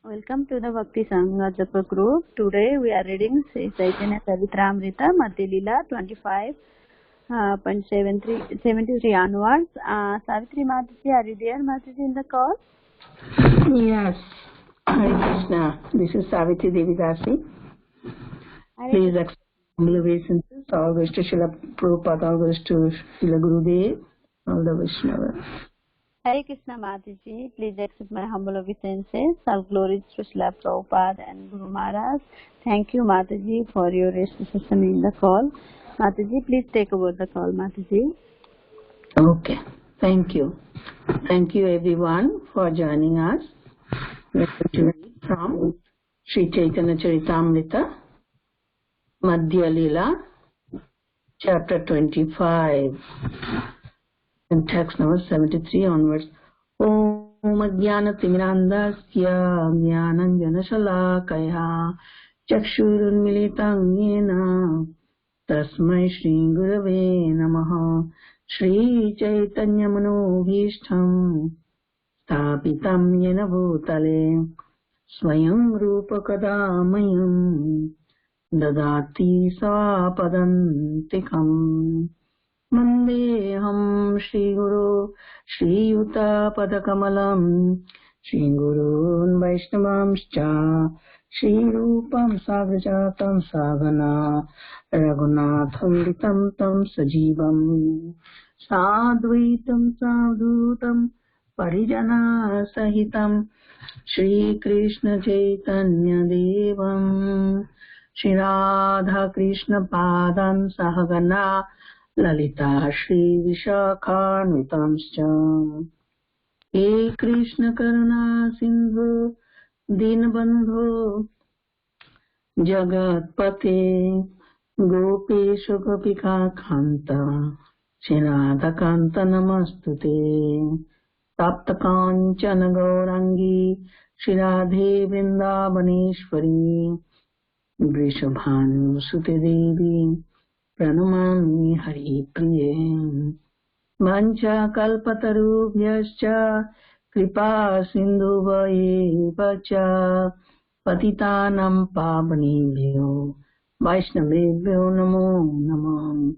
Welcome to the Bhakti Sangha Japa group. Today we are reading Sri Caitanya Caritamrta, Madhya Lila 25.73 onwards. Savithri Mataji, are you there, Mataji, in the call? Yes. Hare Krishna. This is Savithri Devidasi. Please accept humble obeisances. All goes to Srila Prabhupada, all goes to Srila Gurudev, all the Vaishnavas. Hare Krishna Mataji, please accept my humble obeisances. All glories to Srila Prabhupada and Guru Maharaj. Thank you Mataji for your reception in the call. Mataji, please take over the call, Mataji. Okay. Thank you. Thank you everyone for joining us. We are going to read from Sri Caitanya Caritamrta, Madhya Lila, chapter 25. In text number 73 onwards. Om Ajnana-timirandasya Jnananjana-shalakaya Chakshurunmilitam Yena Tasmai Shri Gurave Namaha. Shri Caitanya Manobhishtam Sthapitam Yena Bhutale Swayam Rupa Kadamayam Dadati Svapadantikam Mandeham Shri Guru Shri Yuta Padakamalam Shri Gurun Vaishnavamscha Shri Rupam Sagrajatam Sagana Raghunatham Vitam Tam Sajivam Sadvaitam Sadhutam Parijana Sahitam Shri Krishna Chaitanya Devam Shri Radha Krishna Padan Sahagana Lalita Shri Vishakhanvitamscha He Krishna Karuna Sindhu Dinabandhu Jagatpate Gopesha Gopika Kanta Shri Radha Kanta Namastute Tapta Kanchana Gaurangi Shri Radhe Vrindavaneshwari Vrishabhanu Sute Devi Pranamami Hari Priye Mancha Kalpatarubhyascha Kripa Sindhuvayeva Patitanam Pavanebhyo Vaishnavebhyo Namo Namah.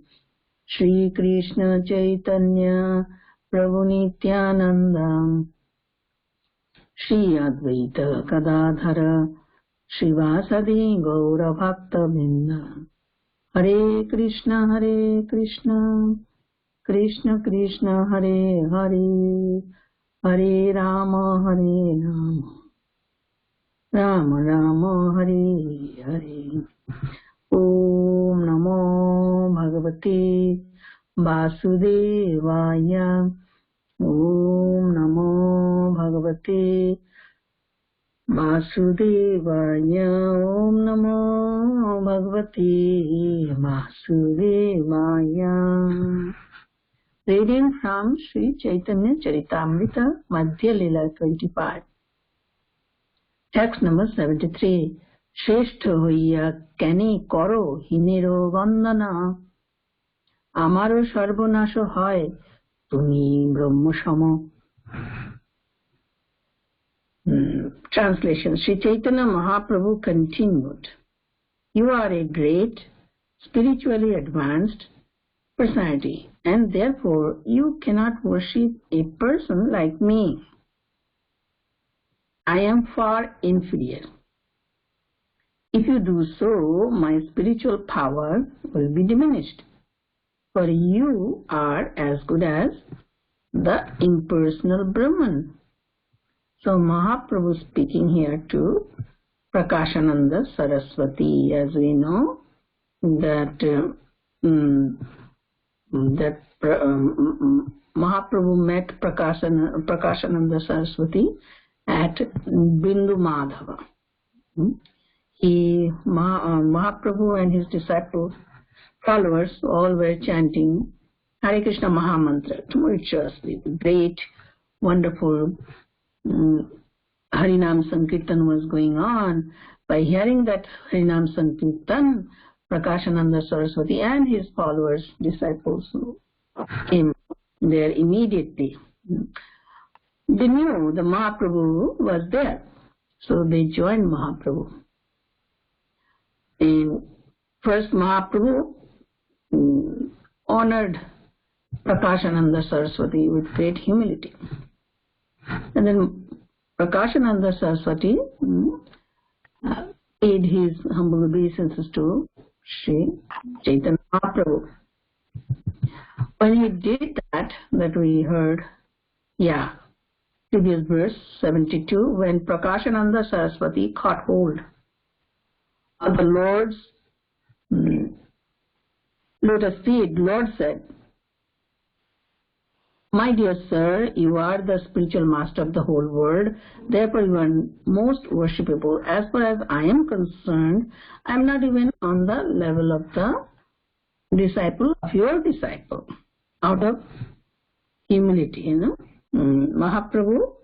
Shri Krishna Chaitanya Prabhu Nityananda Shri Advaita Gadadhara Shivasadi Gaura Bhakta Binda. Hare Krishna Krishna Krishna Hare Hare Hare Rama Rama Rama Hare Hare. Om Namo Bhagavate Vasudevaya. Om Namo Bhagavate Vasudevaya. Om Namo Bhagavate Vasudevaya. Reading from Sri Caitanya Caritamrta, Madhya Lila 25. Text number 73. Shrestha হইয়া কেনে করো হীনেরো বন্দনা আমারও সর্বনাশ হয় তুমি ব্রহ্মসম. Translation. Sri Chaitanya Mahaprabhu continued, you are a great, spiritually advanced personality, and therefore you cannot worship a person like me. I am far inferior. If you do so, my spiritual power will be diminished, for you are as good as the impersonal Brahman. So Mahaprabhu speaking here to Prakashananda Saraswati. As we know that Mahaprabhu met Prakashananda Saraswati at Bindu Madhava. Mahaprabhu and his disciples, followers, all were chanting Hare Krishna Mahamantra tumultuously. Great, wonderful Harinam Sankirtan was going on. By hearing that Harinam Sankirtan, Prakashananda Saraswati and his followers, disciples came there immediately. They knew the Mahaprabhu was there. So they joined Mahaprabhu. And first Mahaprabhu honored Prakashananda Saraswati with great humility. And then Prakashananda Saraswati paid his humble obeisances to Sri Chaitanya Mahaprabhu. When he did that we heard, previous verse 72, when Prakashananda Saraswati caught hold of the Lord's lotus feet, Lord said, "My dear sir, you are the spiritual master of the whole world. Therefore, you are most worshipable. As far as I am concerned, I am not even on the level of the disciple of your disciple." Out of humility, Mahaprabhu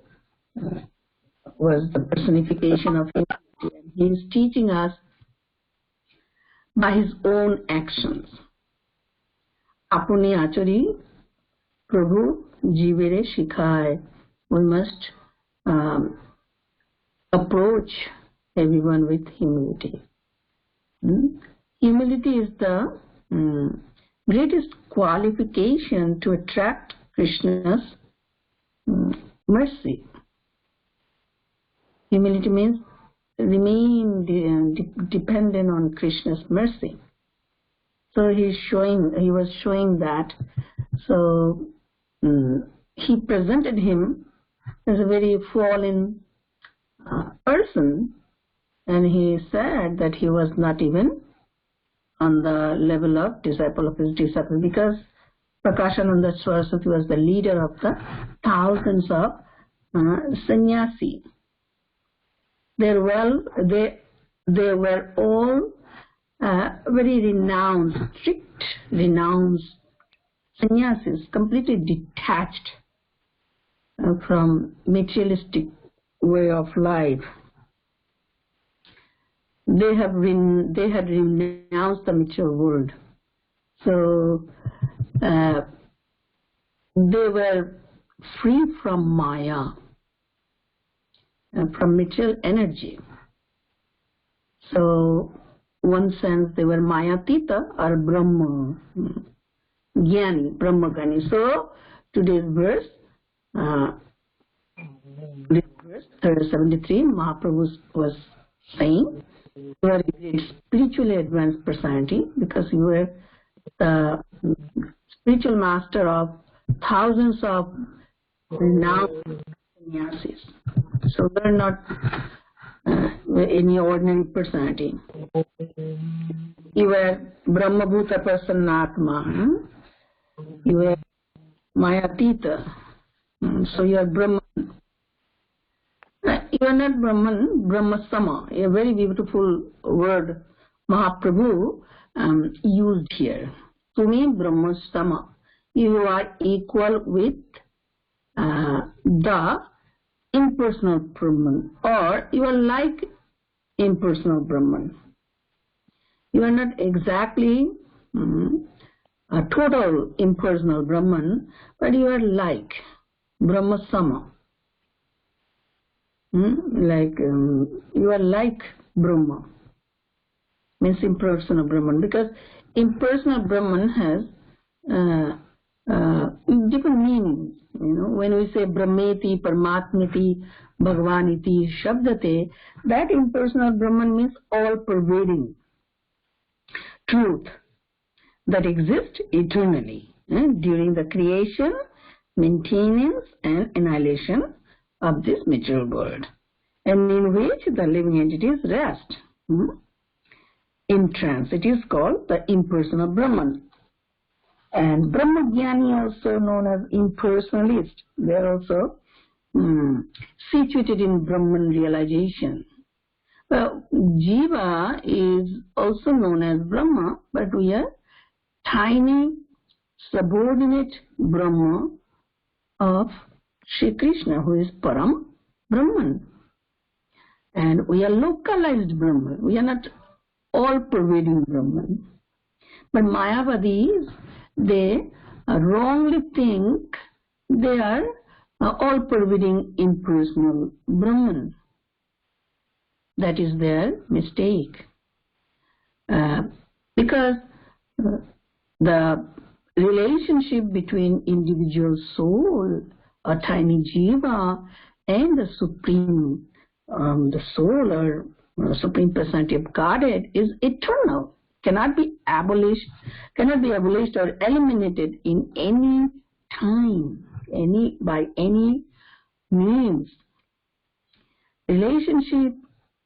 was the personification of humility, and he is teaching us by his own actions. Apuni achari Prabhu jivere shikhay. We must approach everyone with humility. Humility is the greatest qualification to attract Krishna's mercy. Humility means remain dependent on Krishna's mercy. So he was showing that. So he presented him as a very fallen person, and he said that he was not even on the level of disciple of his disciple, because Prakashananda Saraswati was the leader of the thousands of sannyasi. They were all very renounced, strict, renounced sannyasis, completely detached from materialistic way of life. They had renounced the material world. So they were free from Maya, from material energy. So, one sense they were Mayatita or Brahma Jnani, Brahma Jnani. So, today's verse 73, Mahaprabhu was saying, you are a great spiritually advanced personality because you were the spiritual master of thousands of renowned sannyasis. So they are not any ordinary personality. You were Brahma Bhuta Prasannatma. You were Mayatita. So you are Brahman. You are not Brahman, Brahma Sama. A very beautiful word Mahaprabhu used here. To me, Brahma Sama. You are equal with the impersonal Brahman, or you are like impersonal Brahman. You are not exactly a total impersonal Brahman, but you are like Brahma Sama. You are like Brahma, means impersonal Brahman, because impersonal Brahman has different meanings. When we say Brahmeti, Paramatmati, Bhagavaniti, Shabdate, that impersonal Brahman means all-pervading truth that exists eternally during the creation, maintenance, and annihilation of this material world, and in which the living entities rest in trance. It is called the impersonal Brahman. And Brahma Jnani, also known as impersonalist, they are also situated in Brahman realization. Well, Jiva is also known as Brahma, but we are tiny subordinate Brahma of Shri Krishna, who is Param Brahman. And we are localized Brahman. We are not all-pervading Brahman. But Mayavadis, they wrongly think they are all-pervading impersonal Brahman. that is their mistake. Because the relationship between individual soul, a tiny jiva, and the supreme, the soul or supreme personality of Godhead is eternal, cannot be abolished or eliminated in any time, by any means. Relationship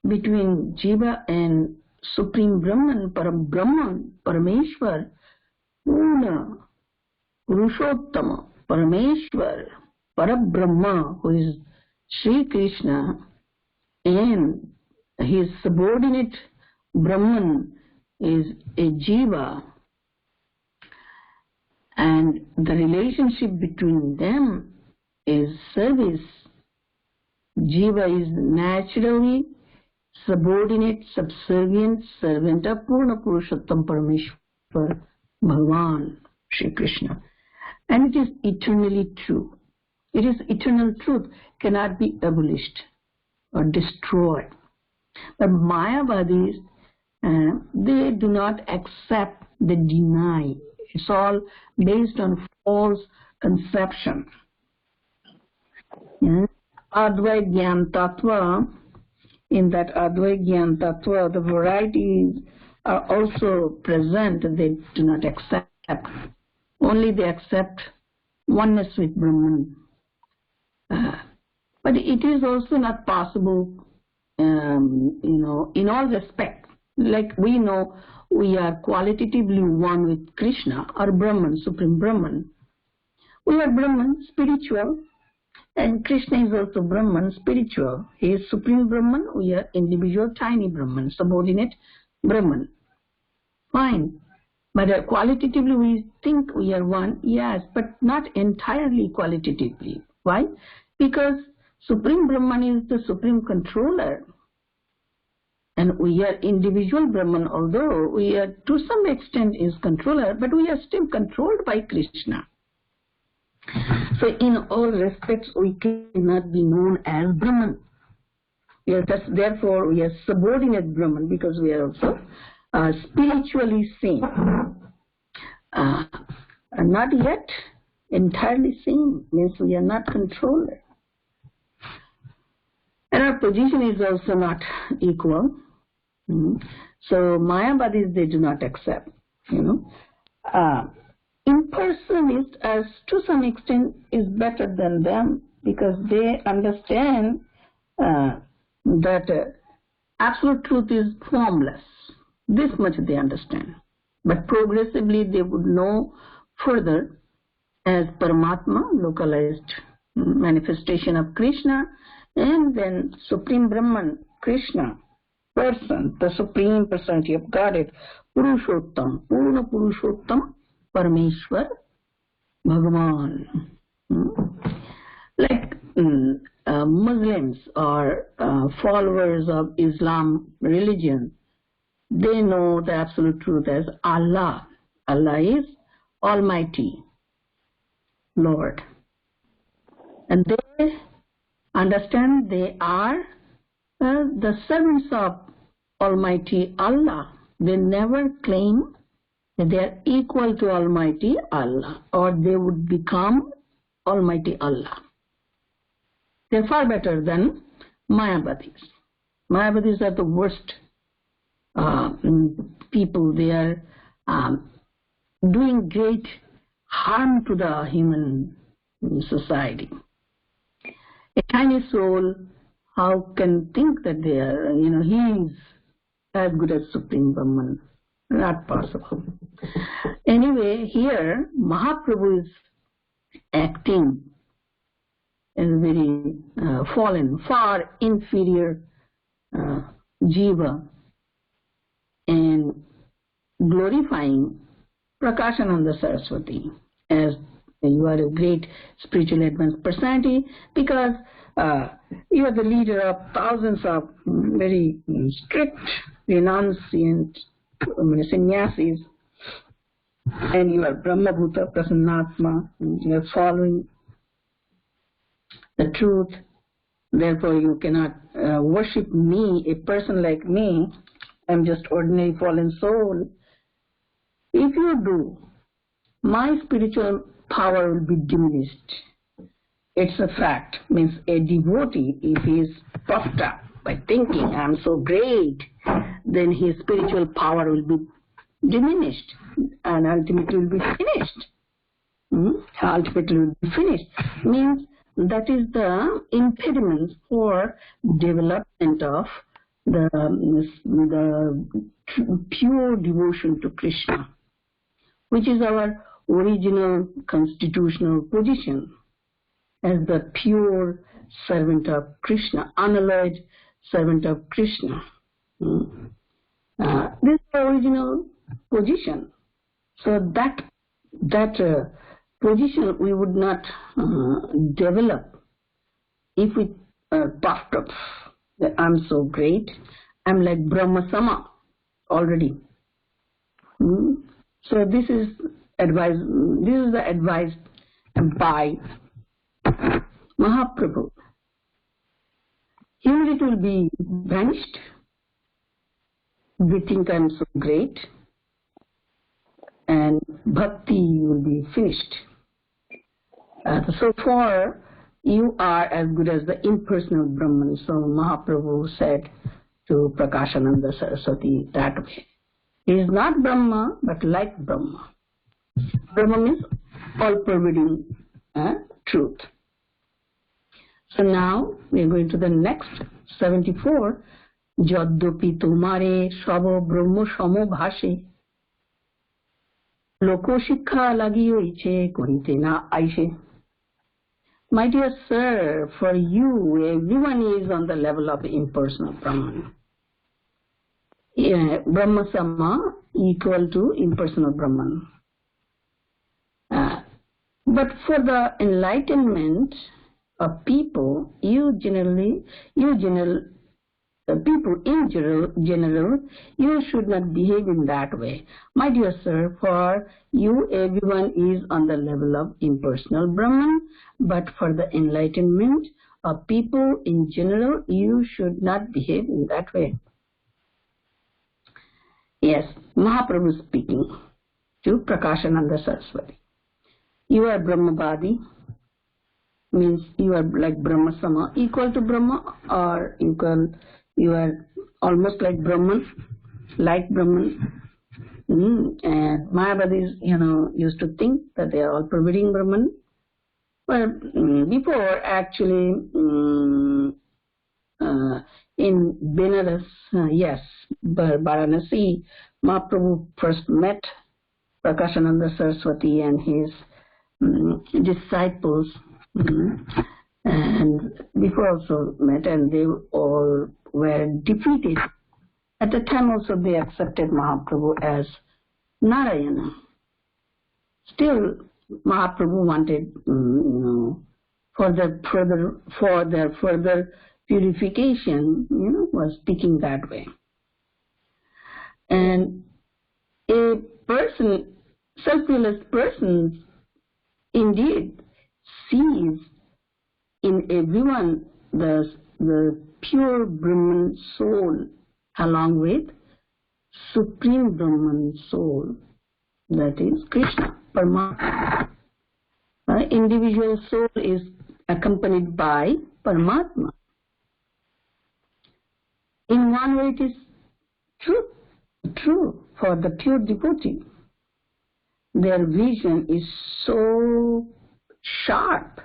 between jiva and Supreme Brahman, Param Parameshwar, Purna, Purushottama, Parameshwar, Parabrahma, who is Sri Krishna, and his subordinate Brahman is a jiva, and the relationship between them is service. Jiva is naturally subordinate, subservient servant of Purna Purushottam Parameshwar Bhagavan Sri Krishna, and it is eternally true. It is eternal truth, cannot be abolished or destroyed. But Mayavadis, they do not accept, they deny. It's all based on false conception. Advait Gyan Tattva, in that Advait Gyan Tattva, the varieties are also present. They do not accept. Only they accept oneness with Brahman. But it is also not possible, in all respects. Like we know, we are qualitatively one with Krishna or Brahman, Supreme Brahman. We are Brahman, spiritual, and Krishna is also Brahman, spiritual. He is Supreme Brahman, we are individual tiny Brahman, subordinate Brahman. Fine. But qualitatively we think we are one, yes, but not entirely qualitatively. Why? Because Supreme Brahman is the Supreme Controller. And we are individual Brahman, although we are to some extent is controller, but we are still controlled by Krishna. So in all respects, we cannot be known as Brahman. Therefore, we are subordinate Brahman because we are also spiritually sane. Not yet entirely sane, means we are not controller. And our position is also not equal. So Mayavadis, they do not accept, Impersonalists, as to some extent, is better than them because they understand that absolute truth is formless. This much they understand. But progressively they would know further as Paramatma, localized manifestation of Krishna, and then Supreme Brahman, Krishna, person, the Supreme Personality of Godhead, Purushottam, Purna Purushottam, Parameshwar, Bhagavan. Like Muslims or followers of Islam religion, they know the absolute truth as Allah. Allah is Almighty Lord. And they understand they are the servants of Almighty Allah. They never claim that they are equal to Almighty Allah or they would become Almighty Allah. They are far better than Mayavadis. Mayavadis are the worst people. They are doing great harm to the human society. A tiny soul, how can think that they are, he is as good as Supreme Brahman? Not possible. Anyway, here Mahaprabhu is acting as a very fallen, far inferior jiva and glorifying Prakashananda Saraswati as you are a great spiritual advanced personality because you are the leader of thousands of very strict, renunciant sannyasis, and you are Brahmabhuta Prasannatma, you are following the truth, Therefore, you cannot worship me, a person like me. I'm just ordinary fallen soul. If you do, my spiritual power will be diminished. It's a fact. Means a devotee, if he is puffed up by thinking I'm so great, then his spiritual power will be diminished and ultimately will be finished. Ultimately will be finished. Means that is the impediment for development of the pure devotion to Krishna, which is our original constitutional position as the pure servant of Krishna, unalloyed servant of Krishna. This is the original position. So that position we would not develop if we puffed up that I'm so great. I'm like Brahma Sama already. So this is advice. This is the advice by Mahaprabhu. Humility will be vanished. We think I'm so great, and bhakti will be finished. So far, you are as good as the impersonal Brahman. So Mahaprabhu said to Prakashananda Saraswati that way. He is not Brahma, but like Brahma. Brahma means all-pervading truth. So now we are going to the next 74. Jaddopi tumare shavo brahmo shamo bhashe loko shikha lagiyo iche korite na aishe. My dear sir, for you, everyone is on the level of impersonal Brahman. Brahma Sama equal to impersonal Brahman. But for the enlightenment of people, people in general, you should not behave in that way. My dear sir, for you, everyone is on the level of impersonal Brahman, but for the enlightenment of people in general, you should not behave in that way. Yes, Mahaprabhu speaking to Prakashananda Saraswati. You are Brahmavadi, means you are like Brahma Sama, equal to Brahma, or you are almost like Brahman, and Mayavadis, used to think that they are all pervading Brahman. But before, actually, in Benares, Varanasi, Mahaprabhu first met Prakashananda Saraswati and his disciples, and before also met, and they all were defeated. At the time also they accepted Mahaprabhu as Narayana. Still, Mahaprabhu wanted, for their further purification, was speaking that way. And a person, self-realized person, indeed sees in everyone the pure Brahman soul along with Supreme Brahman soul, that is Krishna, Paramatma. Individual soul is accompanied by Paramatma. In one way it is true for the pure devotee. Their vision is so sharp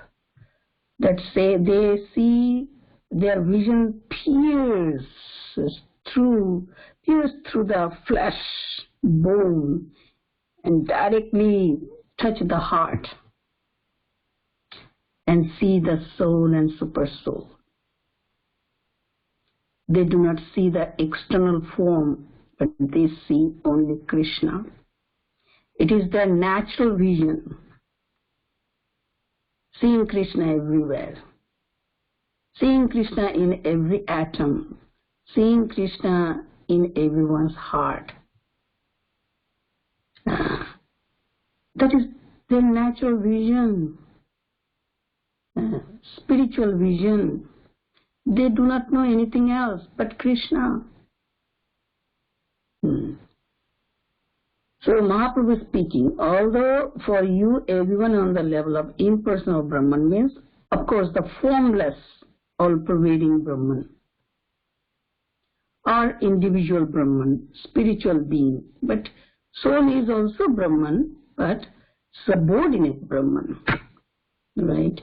that they see their vision pierces through the flesh, bone, and directly touch the heart and see the soul and super soul. They do not see the external form, but they see only Krishna. It is their natural vision, seeing Krishna everywhere, seeing Krishna in every atom, seeing Krishna in everyone's heart. That is their natural vision, spiritual vision. They do not know anything else but Krishna. So Mahaprabhu is speaking, although for you everyone on the level of impersonal Brahman means, of course, the formless, all-pervading Brahman, or individual Brahman, spiritual being. But soul is also Brahman, but subordinate Brahman, right?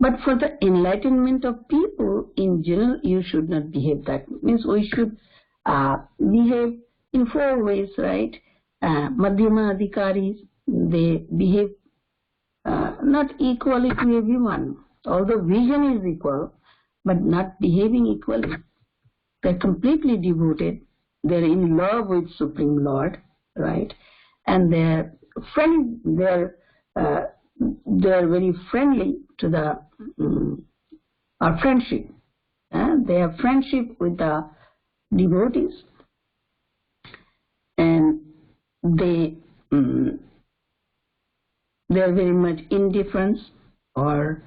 But for the enlightenment of people in general, you should not behave that. Means we should behave in 4 ways, right? Madhyama adhikaris, they behave not equally to everyone. Although vision is equal, but not behaving equally. They're completely devoted. They're in love with Supreme Lord, right? And they're very friendly to the friendship. They have friendship with the devotees, and they're very much indifferent to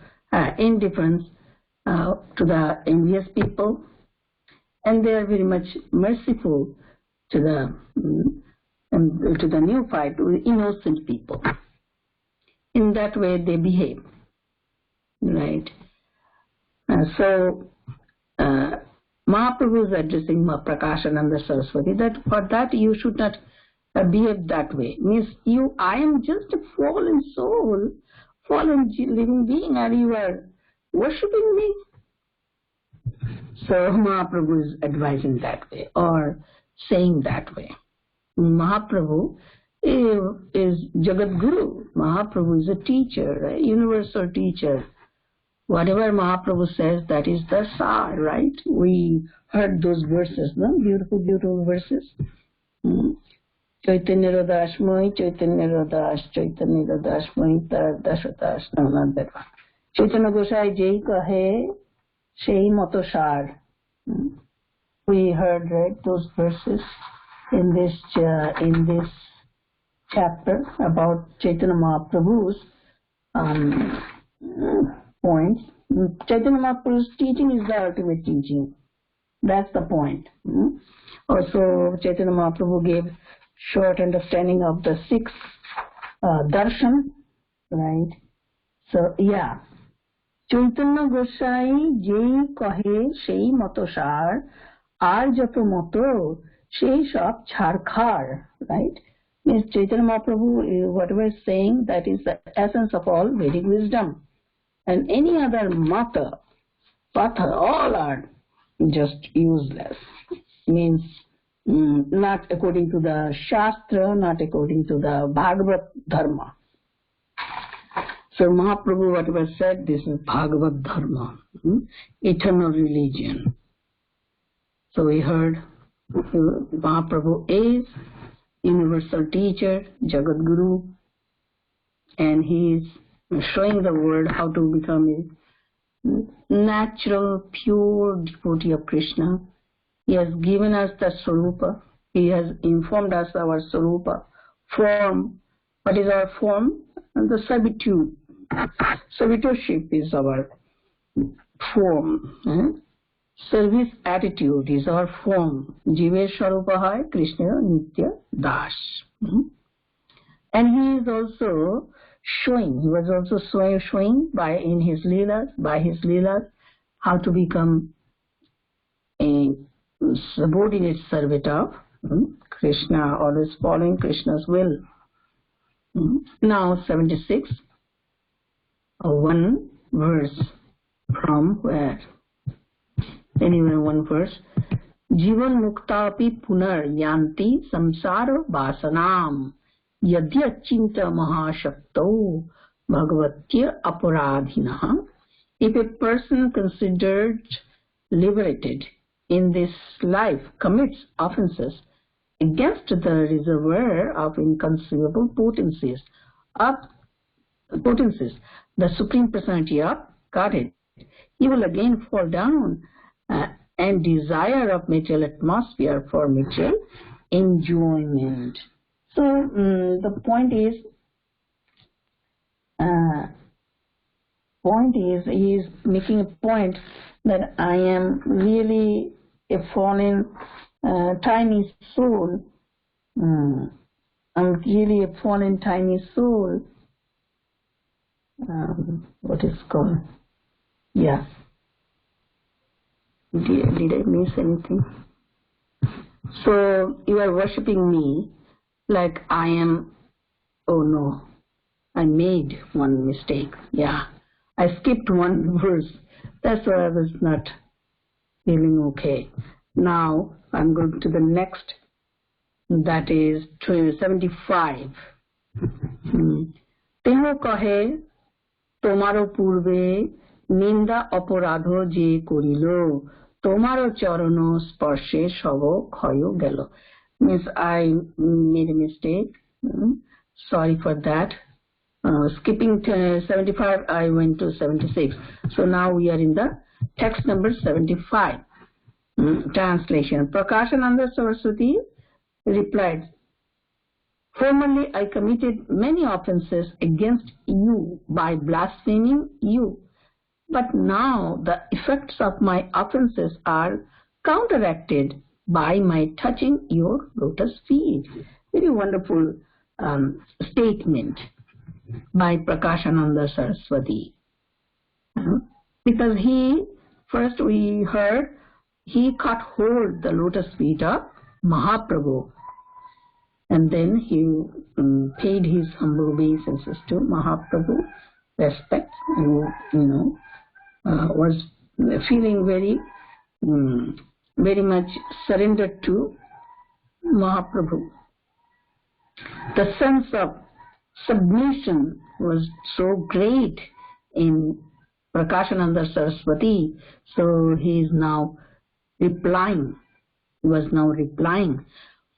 the envious people, and they are very much merciful to the neophyte, to the innocent people. In that way they behave, right? So Mahaprabhu is addressing Prakashananda Saraswati that for that you should not behave that way. Means I am just a fallen soul, fallen living being, and you are worshipping me. So Mahaprabhu is advising that way, or saying that way. Mahaprabhu is Jagat Guru. Mahaprabhu is a teacher, a universal teacher. Whatever Mahaprabhu says, that is the sar, right? We heard those verses, no? Beautiful, beautiful verses. Chaitanya Radashmai, Chaitanya Radash, Chaitanya Radashmai, Dashatash. No, not that one. Chaitanya Gosai Jai Kahe, Shei Matosar. We heard, right, those verses in this chapter about Chaitanya Mahaprabhu's points. Chaitanya Mahaprabhu's teaching is the ultimate teaching. That's the point. Also, Chaitanya Mahaprabhu gave short understanding of the 6 darshan, right? So, yeah. Chaitanya Gosai Jai Kahe Shei Matosar Ar Jato Moto Shei Shop Charkhar, right? Means Chaitanya Mahaprabhu, whatever is saying, that is the essence of all Vedic wisdom. And any other mata, patha, all are just useless. Means not according to the Shastra, not according to the Bhagavad Dharma. So Mahaprabhu, whatever said, this is Bhagavad Dharma, eternal religion. So we heard Mahaprabhu is universal teacher, Jagat Guru, and he is showing the world how to become a natural, pure devotee of Krishna. He has given us the Swarupa. He has informed us our Swarupa form. What is our form? The servitude. Servitorship is our form. Service attitude is our form. Jive Swarupa hai Krishna Nitya Das. And he is also showing, he was also showing by his Leelas, how to become a subordinate servant of Krishna, always following Krishna's will. Now 76, one verse from where? Anyway, one verse. Jivan muktapi punar yanti samsara vasanam yadyachinta mahashakto bhagavatya aparadhinaha. If a person considered liberated in this life commits offenses against the reservoir of inconceivable potencies, the Supreme Personality of Godhead, he will again fall down and desire of material atmosphere for material enjoyment. So the point is, point is, he is making a point that I am really a fallen, tiny soul. I'm really a fallen, tiny soul. What is called? Yeah. Did I miss anything? So you are worshipping me like I am. Oh no, I made one mistake. Yeah, I skipped one verse. That's why I was not feeling okay. Now I'm going to the next. That is 75. তেহ কহে তোমারও পূর্বে নিন্দা অপরাধ যে করিল তোমারও চরণ স্পর্শে সব ক্ষয় গেল. Means I made a mistake. Sorry for that. Skipping 75, I went to 76. So now we are in the text number 75. Translation. Prakashananda Saraswati replied, formerly I committed many offenses against you by blaspheming you, but now the effects of my offenses are counteracted by my touching your lotus feet. Very wonderful statement by Prakashananda Saraswati. Because first we heard, he caught hold the lotus feet of Mahaprabhu. And then he paid his humble obeisances to Mahaprabhu, respect, was feeling very much surrendered to Mahaprabhu. The sense of submission was so great in Prakashananda Saraswati, so he is now replying. He was now replying.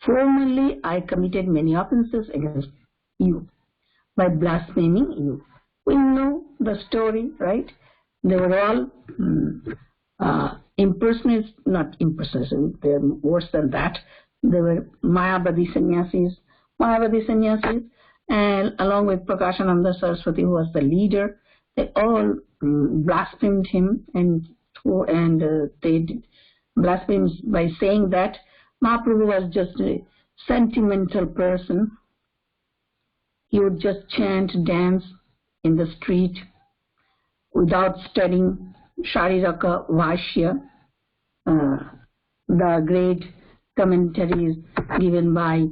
Formerly, I committed many offenses against you by blaspheming you. We know the story, right? They were all impersonations, not impersonations, they're worse than that. They were Mayavadi sannyasis, and along with Prakashananda Saraswati, who was the leader, they all blasphemed him, and they blasphemed by saying that Mahaprabhu was just a sentimental person. He would just chant, dance in the street without studying Shariraka Vashya, the great commentaries given by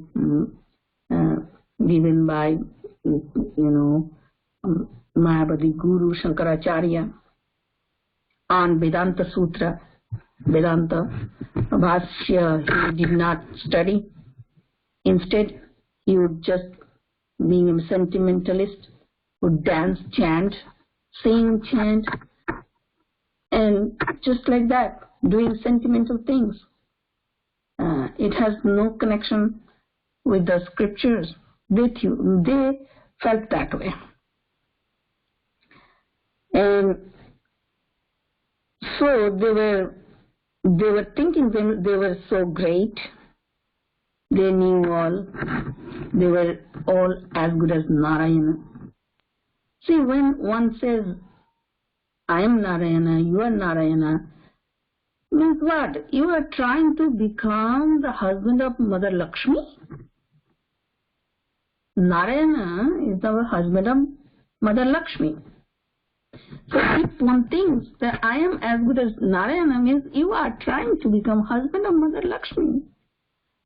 Mayavadi Guru Shankaracharya on Vedanta Sutra. Vedanta Bhashya he did not study. Instead, he would just, being a sentimentalist, would dance, chant, sing, chant, and just like that, doing sentimental things. It has no connection with the scriptures. They felt that way. And so they were thinking they were so great, they knew all, they were all as good as Narayana. See, when one says, I am Narayana, you are Narayana, means what? You are trying to become the husband of Mother Lakshmi? Narayana is the husband of Mother Lakshmi. So if one thinks that I am as good as Narayana, means you are trying to become husband of Mother Lakshmi.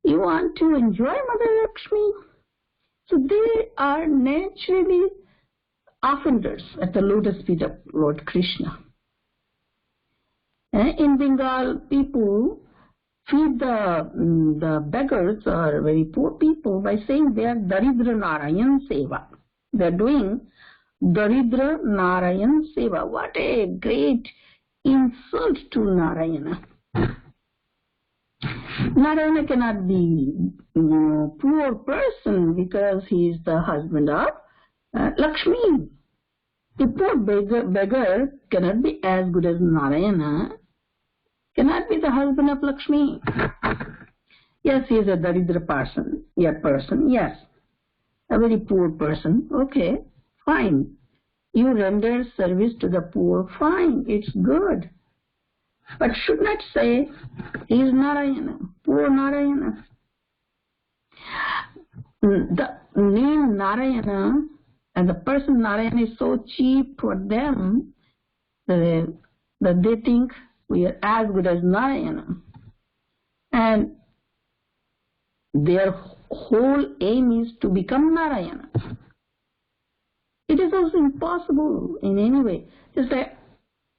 You want to enjoy Mother Lakshmi. So they are naturally offenders at the lotus feet of Lord Krishna. In Bengal, people feed the beggars or very poor people by saying they are Daridra Narayan Seva. They are doing Daridra Narayan Seva. What a great insult to Narayana. Narayana cannot be poor person because he is the husband of Lakshmi. A poor beggar cannot be as good as Narayana, cannot be the husband of Lakshmi. Yes, he is a Daridra person, yes, a very poor person, okay. Fine. You render service to the poor, fine, it's good. But should not say, he is Narayana, poor Narayana. The name Narayana and the person Narayana is so cheap for them that they think we are as good as Narayana. And their whole aim is to become Narayana. It is also impossible in any way. Just like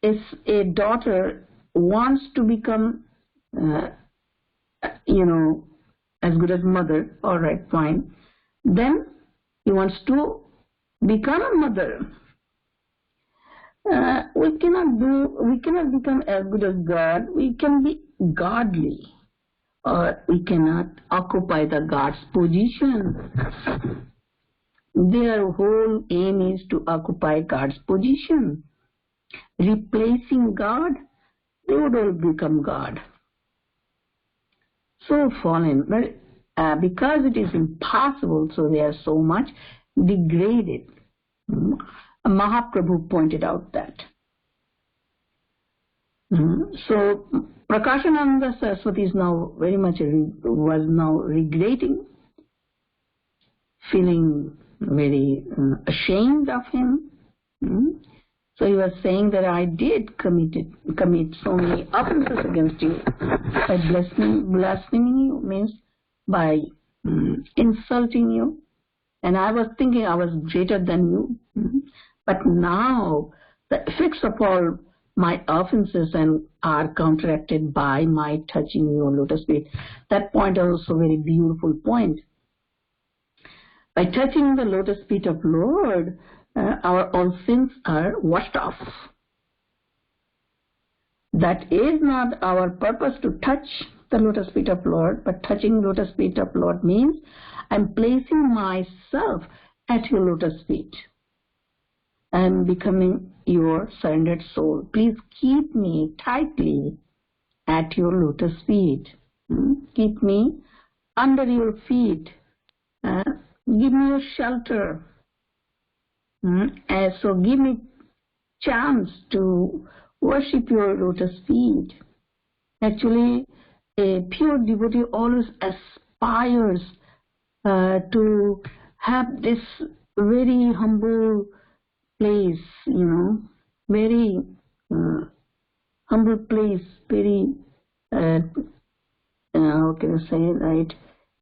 if a daughter wants to become, as good as mother, all right, fine. Then he wants to become a mother. We cannot become as good as God. We can be godly, or we cannot occupy the God's position. Their whole aim is to occupy God's position. Replacing God, they would all become God. So fallen, but because it is impossible, so they are so much degraded. Mahaprabhu pointed out that. So Prakashananda Saraswati is now very much was now regretting, feeling very ashamed of him. So he was saying that I did commit so many offenses against you by blaspheming you, means by insulting you, and I was thinking I was greater than you. But now the effects of all my offenses are counteracted by my touching your lotus feet. That point is also a very beautiful point. By touching the lotus feet of Lord, our all sins are washed off. That is not our purpose to touch the lotus feet of Lord, but touching lotus feet of Lord means I'm placing myself at your lotus feet. I'm becoming your surrendered soul. Please keep me tightly at your lotus feet. Keep me under your feet. Give me a shelter. So give me chance to worship your lotus feet. Actually, a pure devotee always aspires to have this very humble place, very humble place, very, how can I say it right,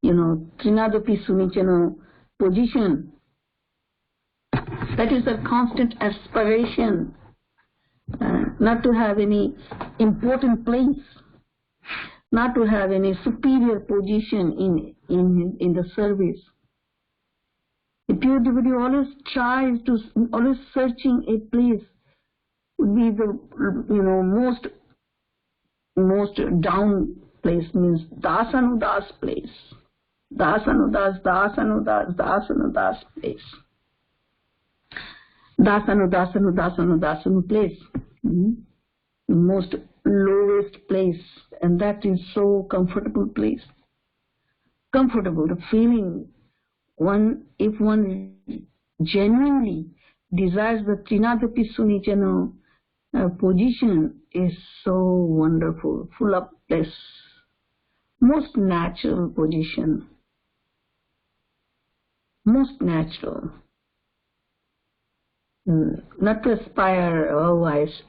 Trinadapi Sunichana position. That is a constant aspiration, not to have any important place, not to have any superior position in the service. A pure devotee always tries to, always searching a place, would be the most down place, means Dasanudas place. Dasanudas place. Dasanu place. Most lowest place, and that is so comfortable place. Comfortable, the feeling if one genuinely desires the Trinadapi Sunichana position, is so wonderful, full of bliss, most natural position, most natural. Not to aspire,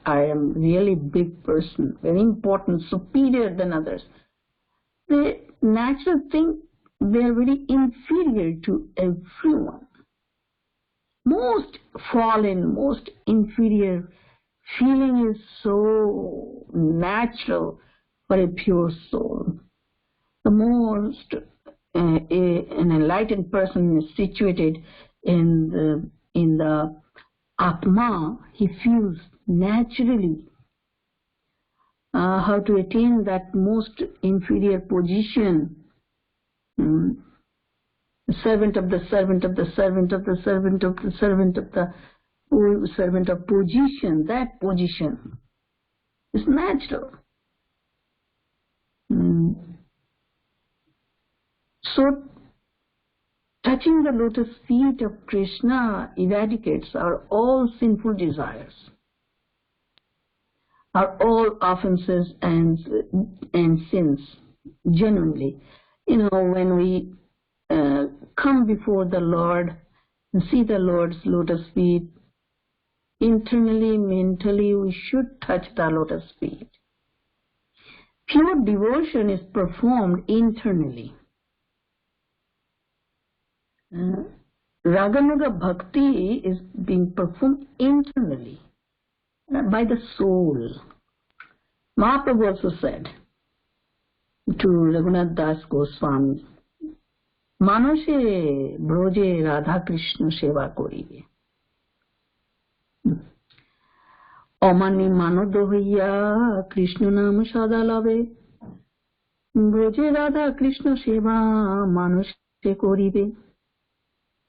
I am really big person, very important, superior than others. The natural thing, they are very inferior to everyone. Most fallen, most inferior feeling is so natural for a pure soul. The most an enlightened person is situated in the Atma, he feels naturally how to attain that most inferior position. Servant of the servant of the servant of the servant of the servant of the servant of position, that position is natural. So touching the lotus feet of Krishna eradicates our all sinful desires, our all offenses and sins. Genuinely, when we come before the Lord and see the Lord's lotus feet, internally, mentally, we should touch the lotus feet. Pure devotion is performed internally. Raganuga Bhakti is being performed internally by the soul. Mahaprabhu also said to Raghunath Das Goswami, Manose broje Radha Krishna seva koribe. Omani manodo hoiya Krishna nam sada lave. Broje Radha Krishna seva manose koribe.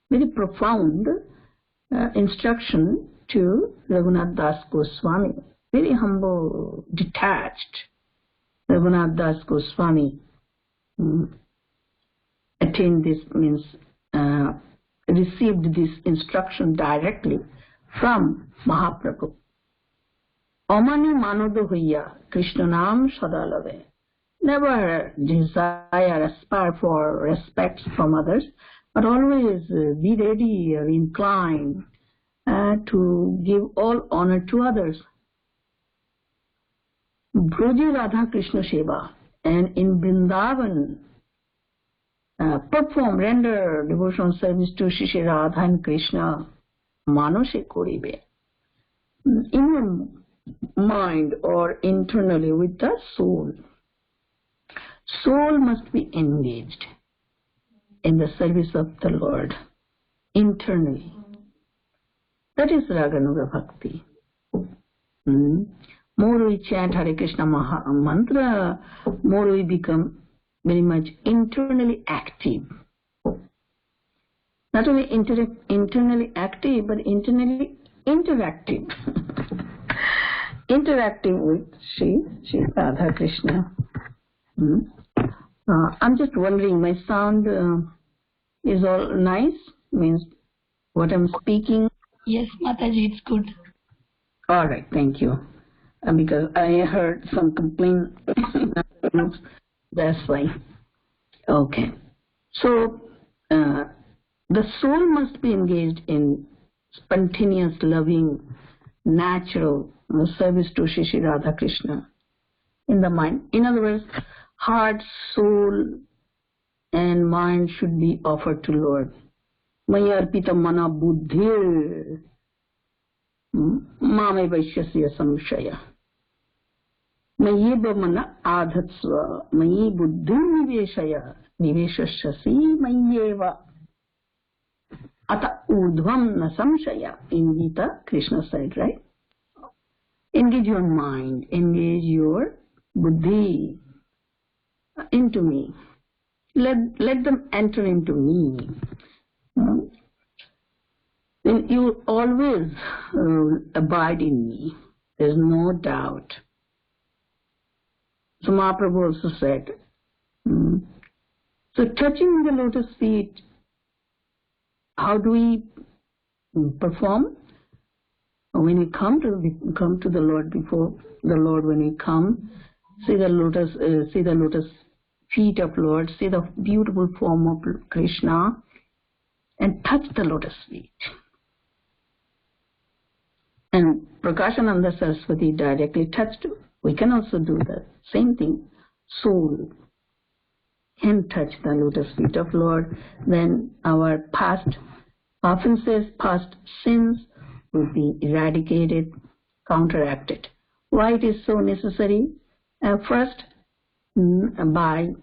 Very profound instruction to Raghunath Das Goswami. Very humble, detached. Raghunath Das Goswami attained this, means received this instruction directly from Mahaprabhu. Omani manodo hoiya Krishna nam sadalave. Never desire, aspire for respect from others, but always be ready or inclined to give all honor to others. Broji Radha Krishna Seva, and in Vrindavan perform, render devotional service to Shri Radha and Krishna, Manose Koribe, in your mind or internally with the soul. Soul must be engaged in the service of the Lord internally. That is Raganuga Bhakti. More we chant Hare Krishna mantra, more we become very much internally active. Not only internally active, but internally interactive. Interactive with Shri Radha Krishna. I'm just wondering, my sound is all nice? Means what I'm speaking? Yes, Mataji, it's good. All right, thank you. Because I heard some complaint. That's why. Okay. So, the soul must be engaged in spontaneous, loving, natural service to Shri Radha Krishna in the mind. In other words, heart, soul, and mind should be offered to Lord. Maya arpita mana buddhir mame vaishyasya samshaya. Mayeba mana adhatsva mayi buddhir niveshaya niveshashasi mayeva. Ata urdhvam na samshaya. In Gita, Krishna said, right? Engage your mind, engage your buddhi into me. Let them enter into me. Then you will always abide in me. There's no doubt. So Mahaprabhu also said, so touching the lotus feet, how do we perform? When we come to the Lord, before the Lord, when we come, see the lotus feet of Lord, see the beautiful form of Krishna, and touch the lotus feet. And Prakashananda Saraswati directly touched. We can also do the same thing. Soul can touch the lotus feet of Lord. Then our past offenses, past sins will be eradicated, counteracted. Why it is so necessary? First, by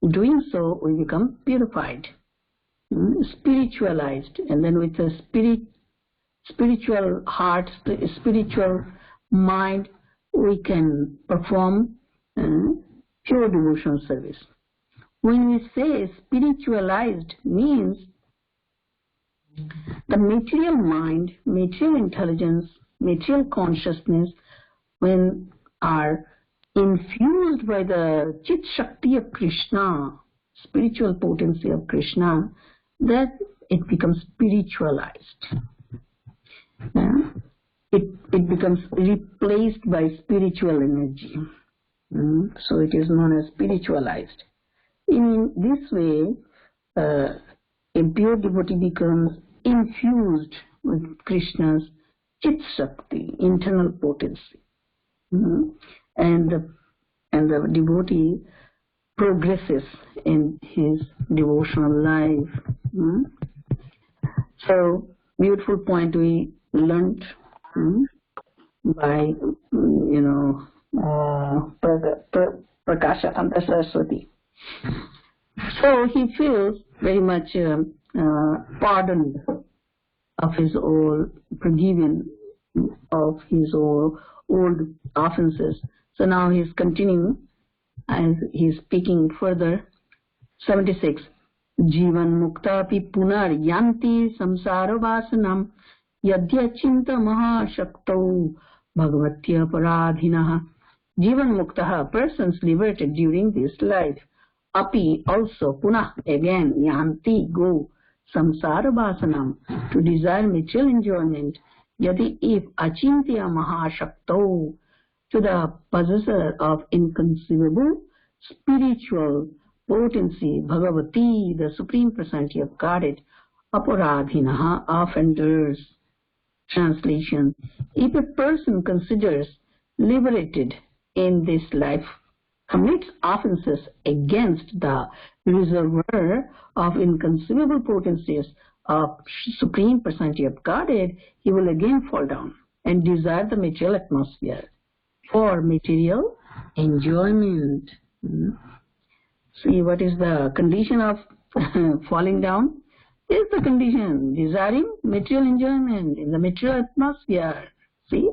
doing so, we become purified, spiritualized, and then with a spiritual heart, spiritual mind, we can perform pure devotional service. When we say spiritualized, means the material mind, material intelligence, material consciousness, when are infused by the Chit Shakti of Krishna, spiritual potency of Krishna, that it becomes spiritualized. It becomes replaced by spiritual energy. So it is known as spiritualized. In this way, a pure devotee becomes infused with Krishna's Chit Shakti, internal potency. And the devotee progresses in his devotional life. So, beautiful point we learned by, Prakashananda Saraswati. So he feels very much pardoned of his old, forgiven of his old offenses. So now he is continuing and he is speaking further. 76. Jivan mukta pi punar yanti samsara vasanam yadya chinta mahashakto bhagavatya paradhinaha. Jivan muktaha, persons liberated during this life. Api, also, punah, again, yanti, go, samsara vasanam, to desire material enjoyment. Yadi, if achintya mahashakto, to the possessor of inconceivable spiritual potency, Bhagavati, the Supreme Personality of Godhead, aparadhinaha, offenders. Translation: if a person considers liberated in this life, commits offenses against the reservoir of inconceivable potencies of Supreme Personality of Godhead, he will again fall down and desire the material atmosphere for material enjoyment. See, what is the condition of falling down? Is the condition desiring material enjoyment in the material atmosphere. See,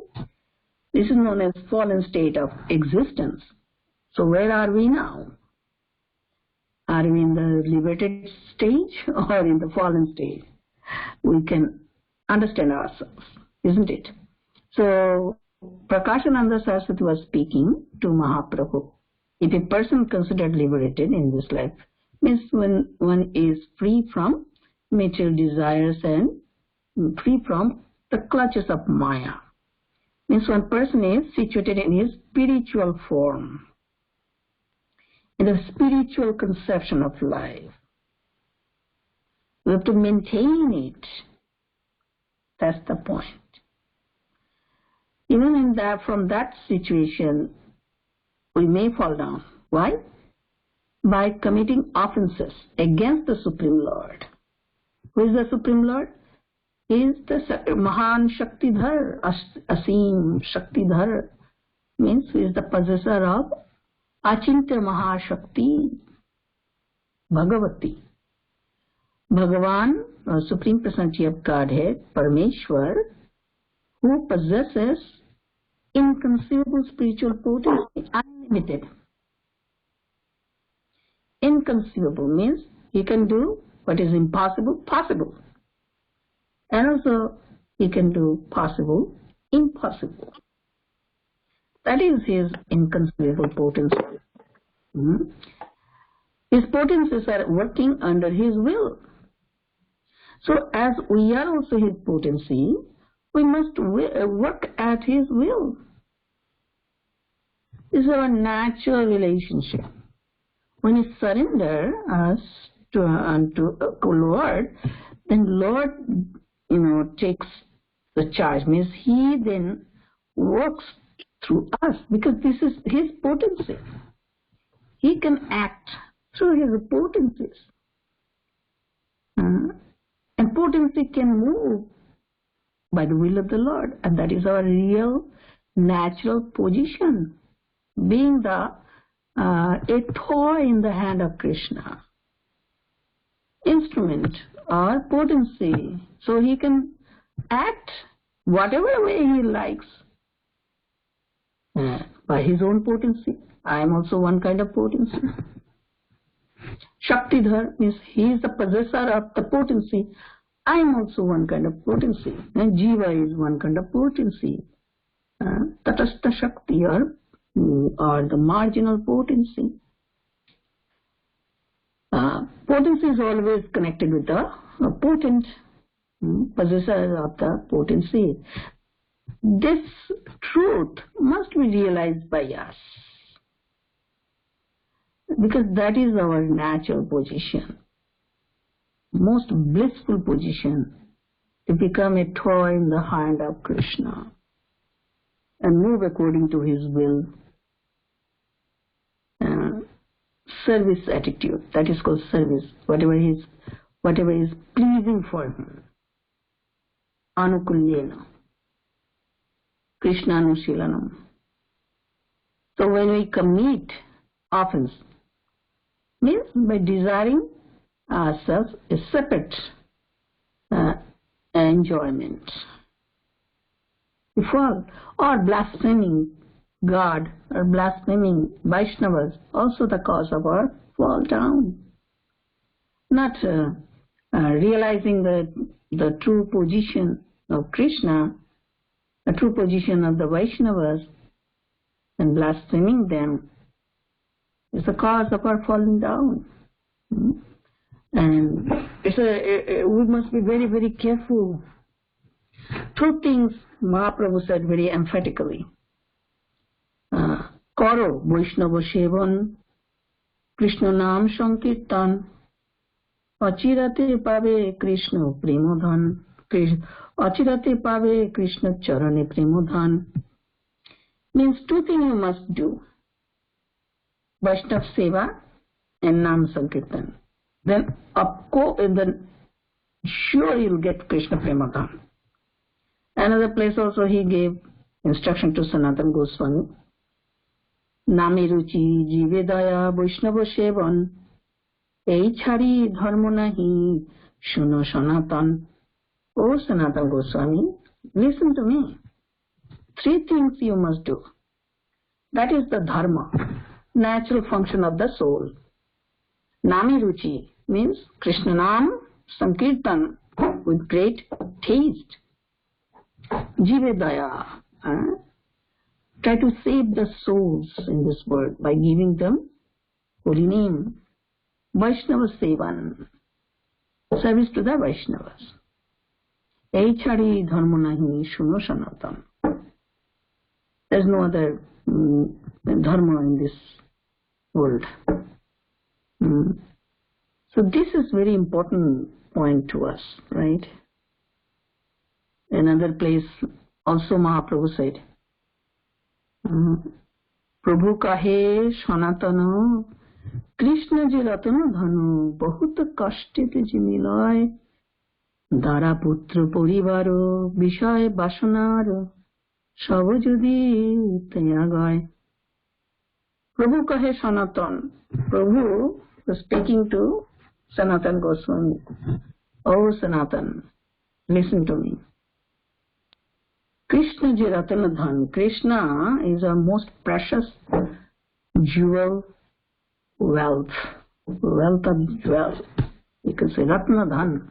this is known as fallen state of existence. So where are we now? Are we in the liberated stage or in the fallen stage? We can understand ourselves, isn't it? So Prakashananda Saraswati was speaking to Mahaprabhu. If a person considered liberated in this life, means when one is free from material desires and free from the clutches of Maya, means one person is situated in his spiritual form, in the spiritual conception of life. We have to maintain it. That's the point. Even in that, from that situation, we may fall down. Why? By committing offenses against the Supreme Lord. Who is the Supreme Lord? He is the Mahan Shaktidhar, Asim Shaktidhar, means he is the possessor of Achintya Mahashakti, Bhagavati. Bhagavan, Supreme Personality of Godhead, Parameshwar, who possesses inconceivable spiritual potency, unlimited. Inconceivable means he can do what is impossible, possible. And also he can do possible, impossible. That is his inconceivable potency. His potencies are working under his will. So as we are also his potency, we must work at his will. This is our natural relationship. When we surrender us unto Lord, then Lord, takes the charge. Means he then works through us because this is his potency. He can act through his potencies. And potency can move by the will of the Lord. And that is our real natural position. Being a toy in the hand of Krishna. Instrument or potency. So he can act whatever way he likes. By his own potency. I am also one kind of potency. Shaktidhar means he is the possessor of the potency. I am also one kind of potency. And Jiva is one kind of potency. Tatastha Shakti or the marginal potency. Potency is always connected with the potent, possessor of the potency. This truth must be realized by us, because that is our natural position, most blissful position, to become a toy in the hand of Krishna and move according to his will. Service attitude, that is called service. Whatever is pleasing for him. Anukulyena. Krishnanushīlanam. So when we commit offense, means by desiring ourselves a separate enjoyment, we fall, or blaspheming God or blaspheming Vaishnavas, also the cause of our fall down. Not realizing the true position of Krishna, the true position of the Vaishnavas, and blaspheming them is the cause of our falling down. And we must be very, very careful. Two things Mahaprabhu said very emphatically. Karo Vaishnava Sevan, Krishna Nam Sankirtan, Achirate Pave Krishna Premodhan, Achirate Pave Krishna Charane Premodhan. Means two things you must do: Vaishnava Seva and Nam Sankirtan. Then sure you'll get Krishna Premodhan. Another place also he gave instruction to Sanatana Goswami. Nami ruchi jive daya Vaishnava sevan, ei chhari dharma nahi shuno Sanatan. Oh Sanatana Goswami, listen to me. Three things you must do. That is the dharma, natural function of the soul. Nami ruchi means Krishna Nam Sankirtan, with great taste. Jive daya, try to save the souls in this world by giving them holy name. Vaishnava Sevan, service to the Vaishnavas. Ei chhari dharma nahi shuno Sanatan. There's no other dharma in this world. So this is very important point to us, right? Another place also Mahaprabhu said, Prabhu kahe Sanatana, Krishna ji ratana dhanu, bahut kashtete ji milay, dara putra poribaro, vishay basanar, sab jodi tyagay. Prabhu kahe Sanatan. Prabhu was speaking to Sanatana Goswami. Oh Sanatana, listen to me. Krishna ji ratana dhan. Krishna is our most precious jewel, wealth of jewels. You can say ratna dhan.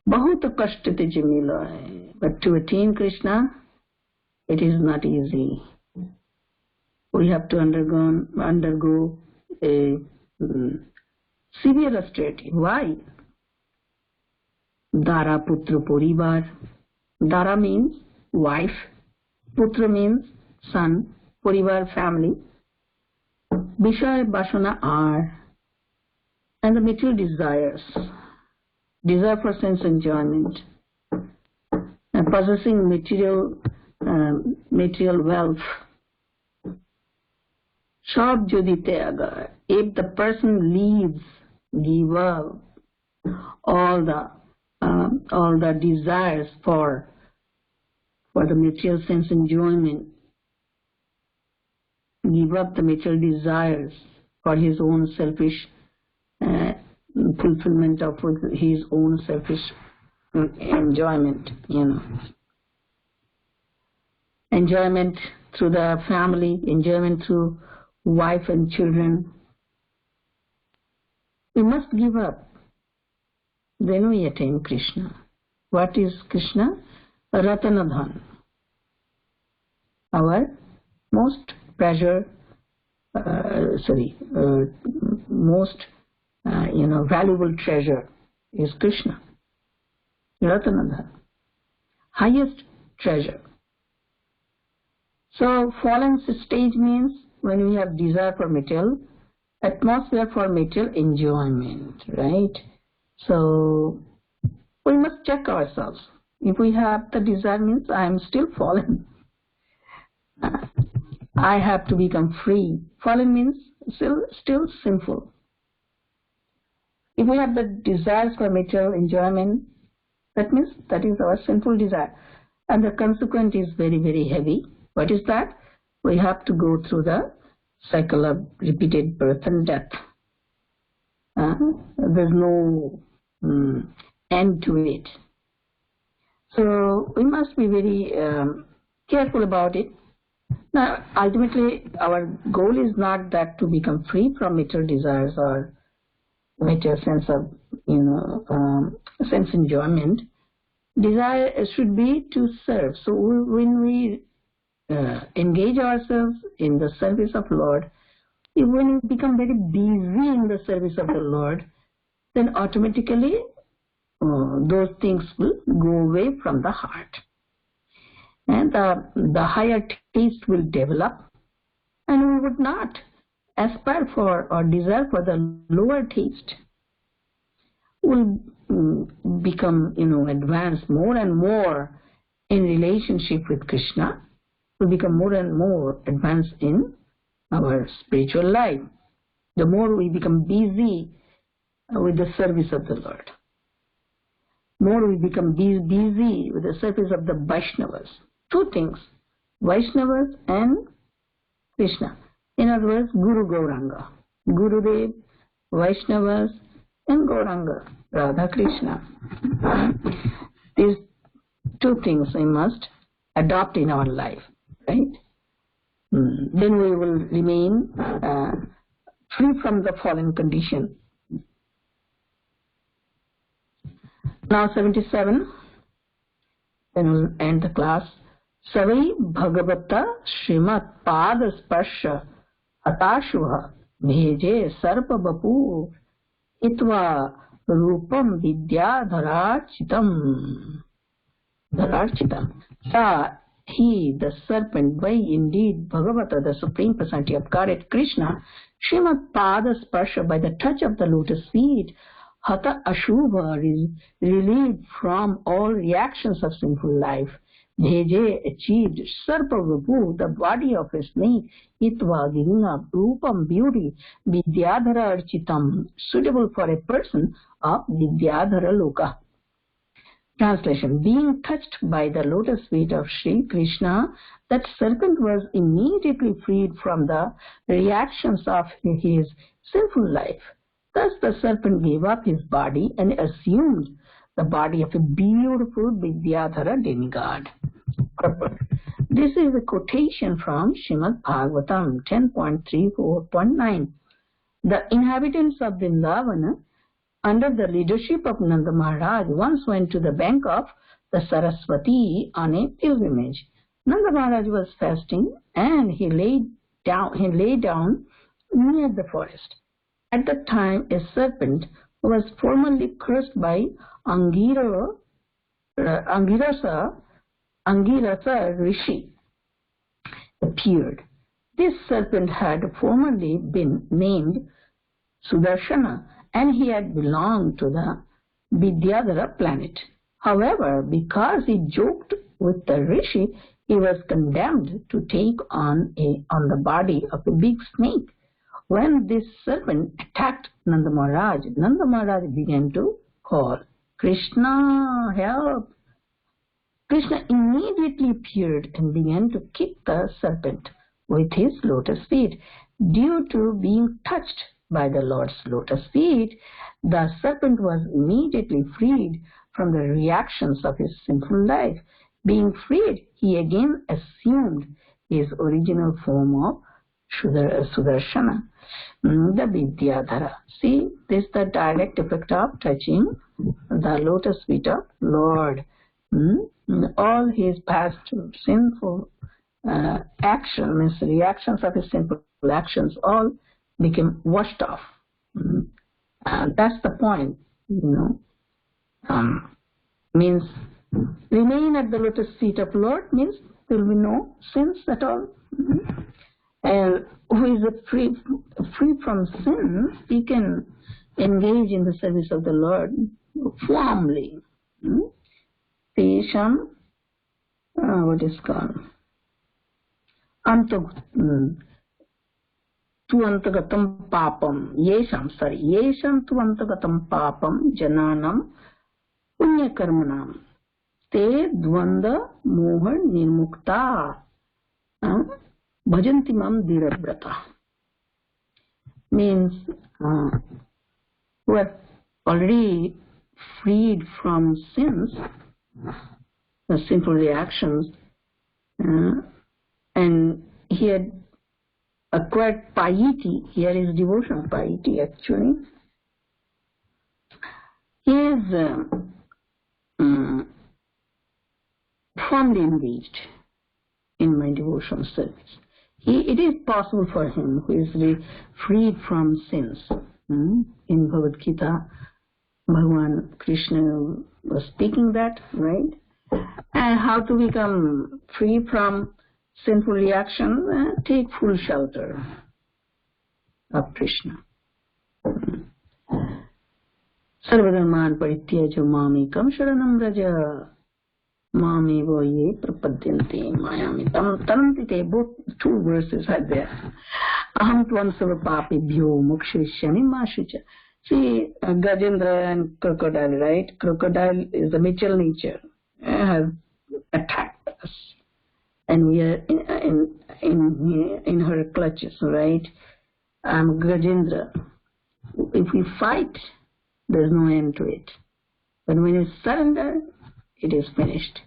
Bahut kashtete ji milay. But to attain Krishna, it is not easy. We have to undergo a severe austerity. Why? Dara putra porivar. Dara means wife, putra means son, porivar family, Vishay Basana are, and the material desires, desire for sense enjoyment, and possessing material wealth. Sab jodi tyaga, if the person leaves, give up all the desires for the material sense enjoyment, give up the material desires for his own selfish fulfillment of his own selfish enjoyment, enjoyment through the family, enjoyment through wife and children. We must give up. Then we attain Krishna. What is Krishna? Ratanadhan. Our most most valuable treasure is Krishna, Ratanadhara, highest treasure. So fallen stage means when we have desire for material, atmosphere for material enjoyment, right? So we must check ourselves. If we have the desire, means I am still fallen. I have to become free. Fallen means still sinful. If we have the desires for material enjoyment, that means that is our sinful desire. And the consequence is very, very heavy. What is that? We have to go through the cycle of repeated birth and death. There's no end to it. So we must be very careful about it. Now, ultimately, our goal is not that to become free from material desires or material sense of, sense enjoyment. Desire should be to serve. So when we engage ourselves in the service of Lord, when we become very busy in the service of the Lord, then automatically those things will go away from the heart. And the higher taste will develop, and we would not aspire for or desire for the lower taste. Will become, advance more and more in relationship with Krishna. Will become more and more advanced in our spiritual life. The more we become busy with the service of the Lord, more we become busy with the service of the Vaishnavas. Two things, Vaishnavas and Krishna. In other words, Guru Gauranga, Gurudev, Vaishnavas, and Gauranga, Radha Krishna. These two things we must adopt in our life, right? Then we will remain free from the fallen condition. Now 77, then we'll end the class. Savai Bhagavata Srimad Pada Sparsha Hatashuha Bheje Sarpa Bapu Itva Rupam Vidyadharachitam. Sa, he, the serpent, by indeed Bhagavata, the Supreme Personality of Godhead, Krishna, Srimad Pada Sparsha, by the touch of the lotus feet, Hata Ashubha, relieved from all reactions of sinful life. Bheje, achieved, Sarpa Vapu, the body of a snake, Itva, giving up, Rupam, beauty, Vidyadhara Architam, suitable for a person of Vidyadhara Loka. Translation: being touched by the lotus feet of Sri Krishna, that serpent was immediately freed from the reactions of his sinful life. Thus the serpent gave up his body and assumed the body of a beautiful Vidyadhara demigod. This is a quotation from Srimad Bhagavatam 10.34.9. The inhabitants of Vrindavana, under the leadership of Nanda Maharaj, once went to the bank of the Saraswati on a pilgrimage. Nanda Maharaj was fasting and he lay down near the forest. At that time, a serpent who was formerly cursed by Angirasa Rishi appeared. This serpent had formerly been named Sudarshana, and he had belonged to the Vidyadhara planet. However, because he joked with the Rishi, he was condemned to take on the body of a big snake. When this serpent attacked Nanda Maharaj began to call, Krishna, help! Krishna immediately appeared and began to kick the serpent with his lotus feet. Due to being touched by the Lord's lotus feet, the serpent was immediately freed from the reactions of his sinful life. Being freed, he again assumed his original form of Sudarshana, the Vidyadhara. See, this is the direct effect of touching the lotus feet of Lord. All his past sinful reactions of his sinful actions all became washed off. That's the point, means remain at the lotus feet of Lord means there will be no sins at all. And who is free from sins, he can engage in the service of the Lord warmly. Tesham, what is called? Tu antagatam papam, yesham tu antagatam papam jananam punya karmanam te dvanda moha nirmukta bhajanti mam dhirabrata. Means who are already freed from sins, the sinful reactions, and he had acquired piety. Here is devotion, piety actually. He is firmly engaged in my devotion service. It is possible for him who is freed from sins. In Bhagavad Gita, Bhagavan Krishna was speaking that, right? And how to become free from sinful reaction? Take full shelter of Krishna. Sarvadharman parityajya mamekam sharanam vraja mamevo ye prapadyante mayamitam tarantite. Both two verses are there. Aham tvam sarva papebhyo mokshishyami mashucha. See, Gajendra and crocodile, right? Crocodile is the natural nature, has attacked us, and we are in her clutches, right? I'm Gajendra. If we fight, there's no end to it. But when you surrender, it is finished.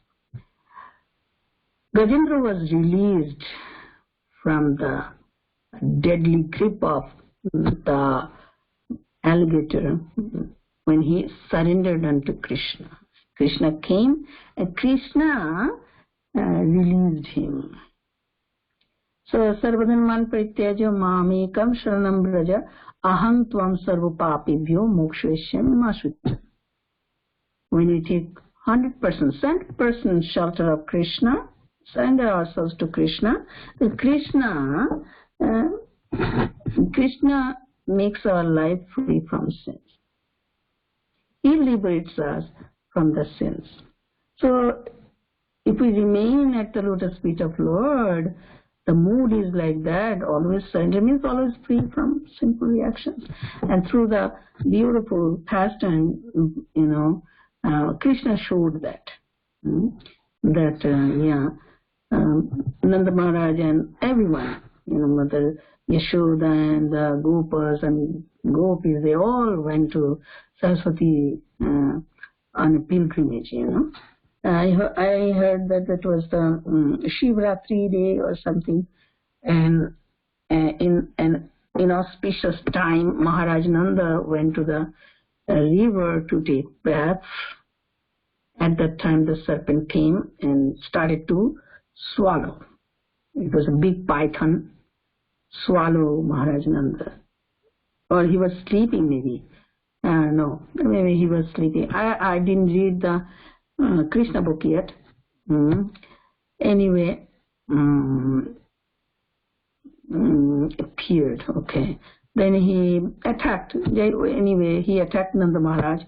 Gajendra was released from the deadly grip of the alligator when he surrendered unto Krishna. Krishna came and Krishna released him. So, sarvadharman parityajya mamekam sharanam vraja aham tvam sarva papebhyo mokshayashyami mashucha. When we take 100% shelter of Krishna, surrender ourselves to Krishna, then Krishna makes our life free from sins. He liberates us from the sins. So, if we remain at the lotus feet of Lord, the mood is like that, always surrender means always free from sinful reactions. And through the beautiful pastime, Krishna showed that. Nanda Maharaj and everyone, Mother Yashoda and the Gopas and Gopis, they all went to Saraswati on a pilgrimage, I heard that it was the Shivratri day or something, and in an inauspicious time, Maharaj Nanda went to the river to take bath. At that time, the serpent came and started to swallow. It was a big python, swallow Maharaj Nanda. Or he was sleeping maybe. No, maybe he was sleeping. I didn't read the Krishna book yet. Anyway, appeared, okay. Then he attacked. Anyway, he attacked Nanda Maharaj.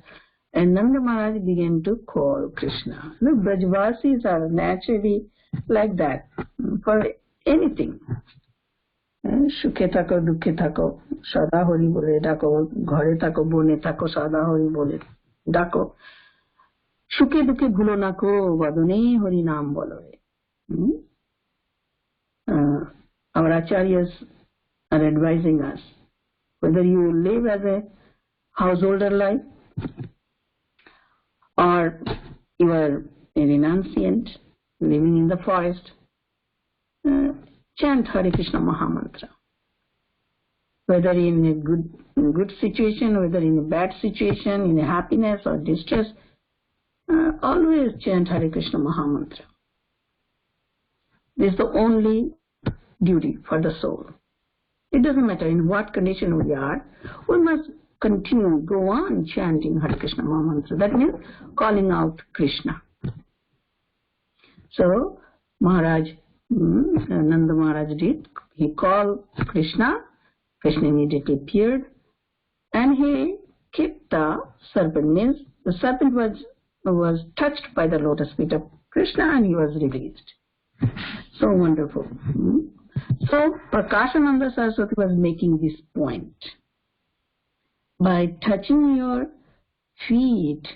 And Nanda Maharaj began to call Krishna. Look, Brajvasis are naturally like that for anything. Sukhe thako, dukhe thako, sada hori bole dako, ghare thako, bone thako, sada hori bole dako. Sukhe dukhe bhulo nako, vadune hori naam bolo. Our acharyas are advising us whether you live as a householder life or you are a renunciant living in the forest, chant Hare Krishna Mahamantra. Whether in a good situation, whether in a bad situation, in a happiness or distress, always chant Hare Krishna Mahamantra. This is the only duty for the soul. It doesn't matter in what condition we are, we must go on chanting Hare Krishna Mahamantra. That means calling out Krishna. So Maharaj, Nanda Maharaj did. He called Krishna. Krishna immediately appeared, and he kicked the serpent. Means the serpent was touched by the lotus feet of Krishna, and he was released. So wonderful. So Prakashananda Saraswati was making this point. By touching your feet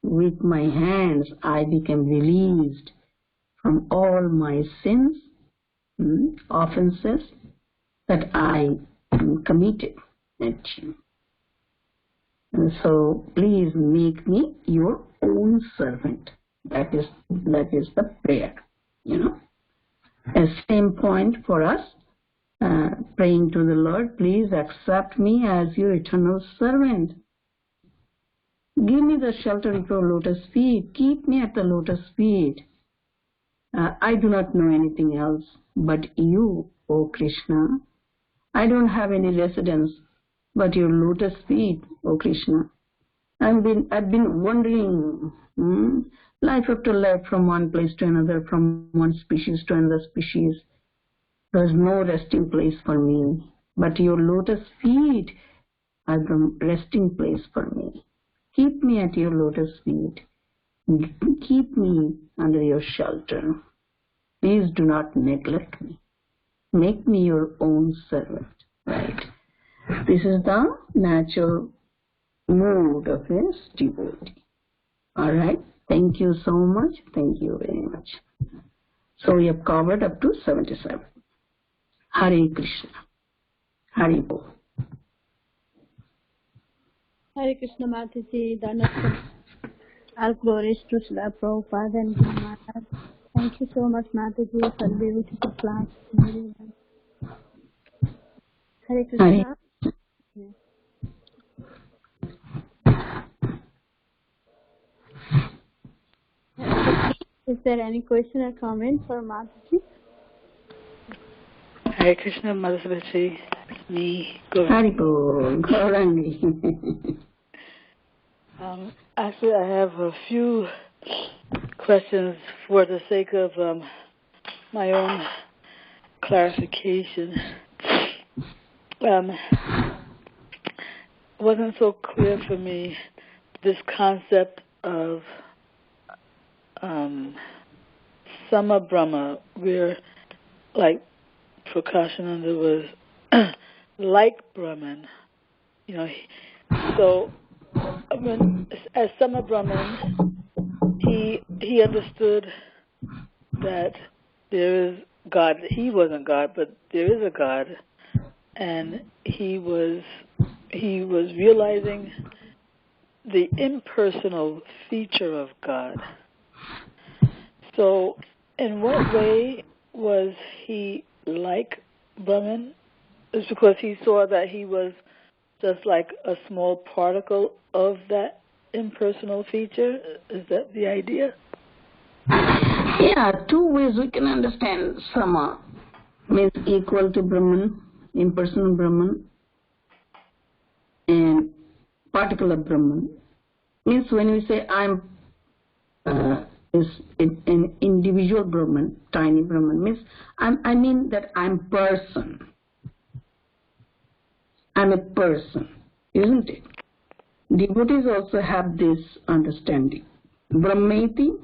with my hands, I became released from all my sins, offenses that I committed at you. And so please make me your own servant. That is the prayer, A same point for us, praying to the Lord, please accept me as your eternal servant. Give me the shelter of your lotus feet. Keep me at the lotus feet. I do not know anything else but you, O Krishna. I don't have any residence but your lotus feet, O Krishna. I've been wandering life after life from one place to another, from one species to another species. There's no resting place for me, but your lotus feet are the resting place for me. Keep me at your lotus feet. Keep me under your shelter. Please do not neglect me. Make me your own servant. Right? This is the natural mood of a devotee. All right. Thank you so much. Thank you very much. So we have covered up to 77. Hare Krishna. Hare Bol. Hare Krishna Mataji, Dhanasam. All glories to Srila Prabhupada and Guru Maharaj. Thank you so much, Mataji, for the beautiful class. Hare Krishna. Is there any question or comment for Mataji? Hare Krishna, Mother Savithri, me, Haribol, actually, I have a few questions for the sake of my own clarification. Wasn't so clear for me this concept of Sama Brahma, where like Prakashananda was like Brahman, so as Sama Brahman, he understood that there is God. He wasn't God, but there is a God, and he was realizing the impersonal feature of God. So, in what way was he like Brahman? It's because he saw that he was just like a small particle of that impersonal feature? Is that the idea? Yeah, two ways we can understand Sama. Means equal to Brahman, impersonal Brahman, and particular Brahman. Means when we say I'm is an individual Brahman, tiny Brahman, means I mean that I'm person. I'm a person, isn't it? Devotees also have this understanding. Brahmeti,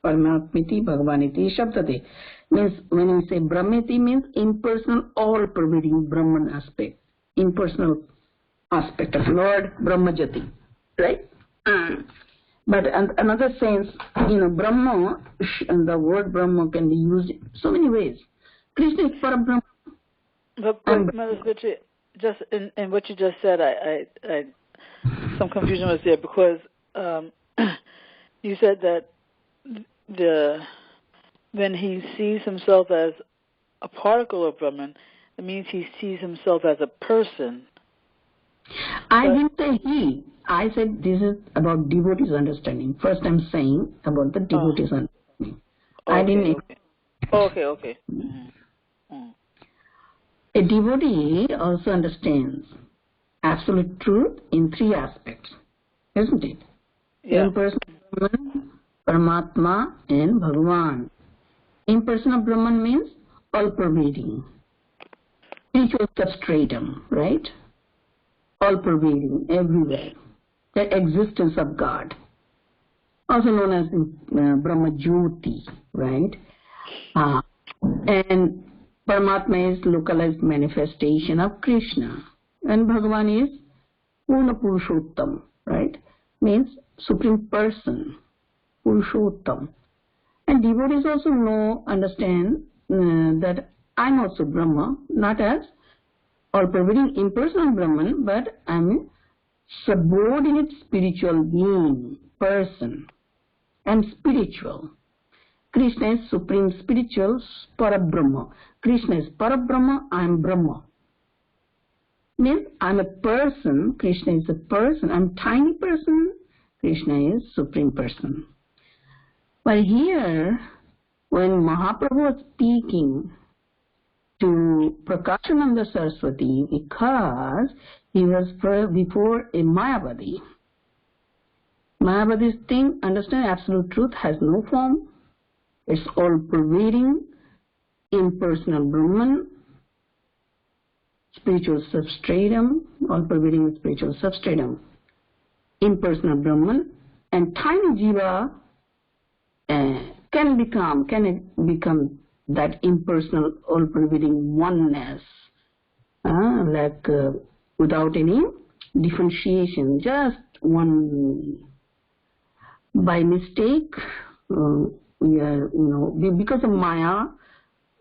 Paramatmiti, Bhagavaniti, Shabdate. Means when we say Brahmeti means impersonal, all-pervading Brahman aspect, impersonal aspect of Lord Brahmajati, right? But another sense, Brahma, and the word Brahma can be used in so many ways. Krishna is Parabrahma. But Mother Savithri, just in what you just said, I some confusion was there because you said that when he sees himself as a particle of Brahman, it means he sees himself as a person. I didn't say he. I said this is about devotees' understanding. First I'm saying about the devotees' understanding. I didn't... Okay. Mm-hmm. A devotee also understands absolute truth in three aspects, isn't it? Yeah. Impersonal Brahman, Paramatma, and Bhagavan. Impersonal Brahman means all-pervading, spiritual substratum, right? All-pervading, everywhere. The existence of God, also known as Brahma Jyoti, right? And Paramatma is localized manifestation of Krishna, and Bhagavan is Purna Purushottam, right? Means supreme person, Purushottam. And devotees also understand that I'm also Brahma, not as all-pervading impersonal Brahman, but I'm subordinate spiritual being, person, and spiritual. Krishna is supreme spiritual, Parabrahma. Krishna is Parabrahma, I am Brahma. Means I'm a person, Krishna is a person, I'm tiny person, Krishna is supreme person. But here, when Mahaprabhu was speaking to Prakashananda Saraswati, because he was before a Mayavadi. Mayavadi's thing, understand, absolute truth has no form. It's all-pervading, impersonal Brahman, spiritual substratum, all-pervading spiritual substratum, impersonal Brahman, and tiny jiva can become that impersonal, all-pervading oneness, without any differentiation, just one. By mistake, we are, because of Maya,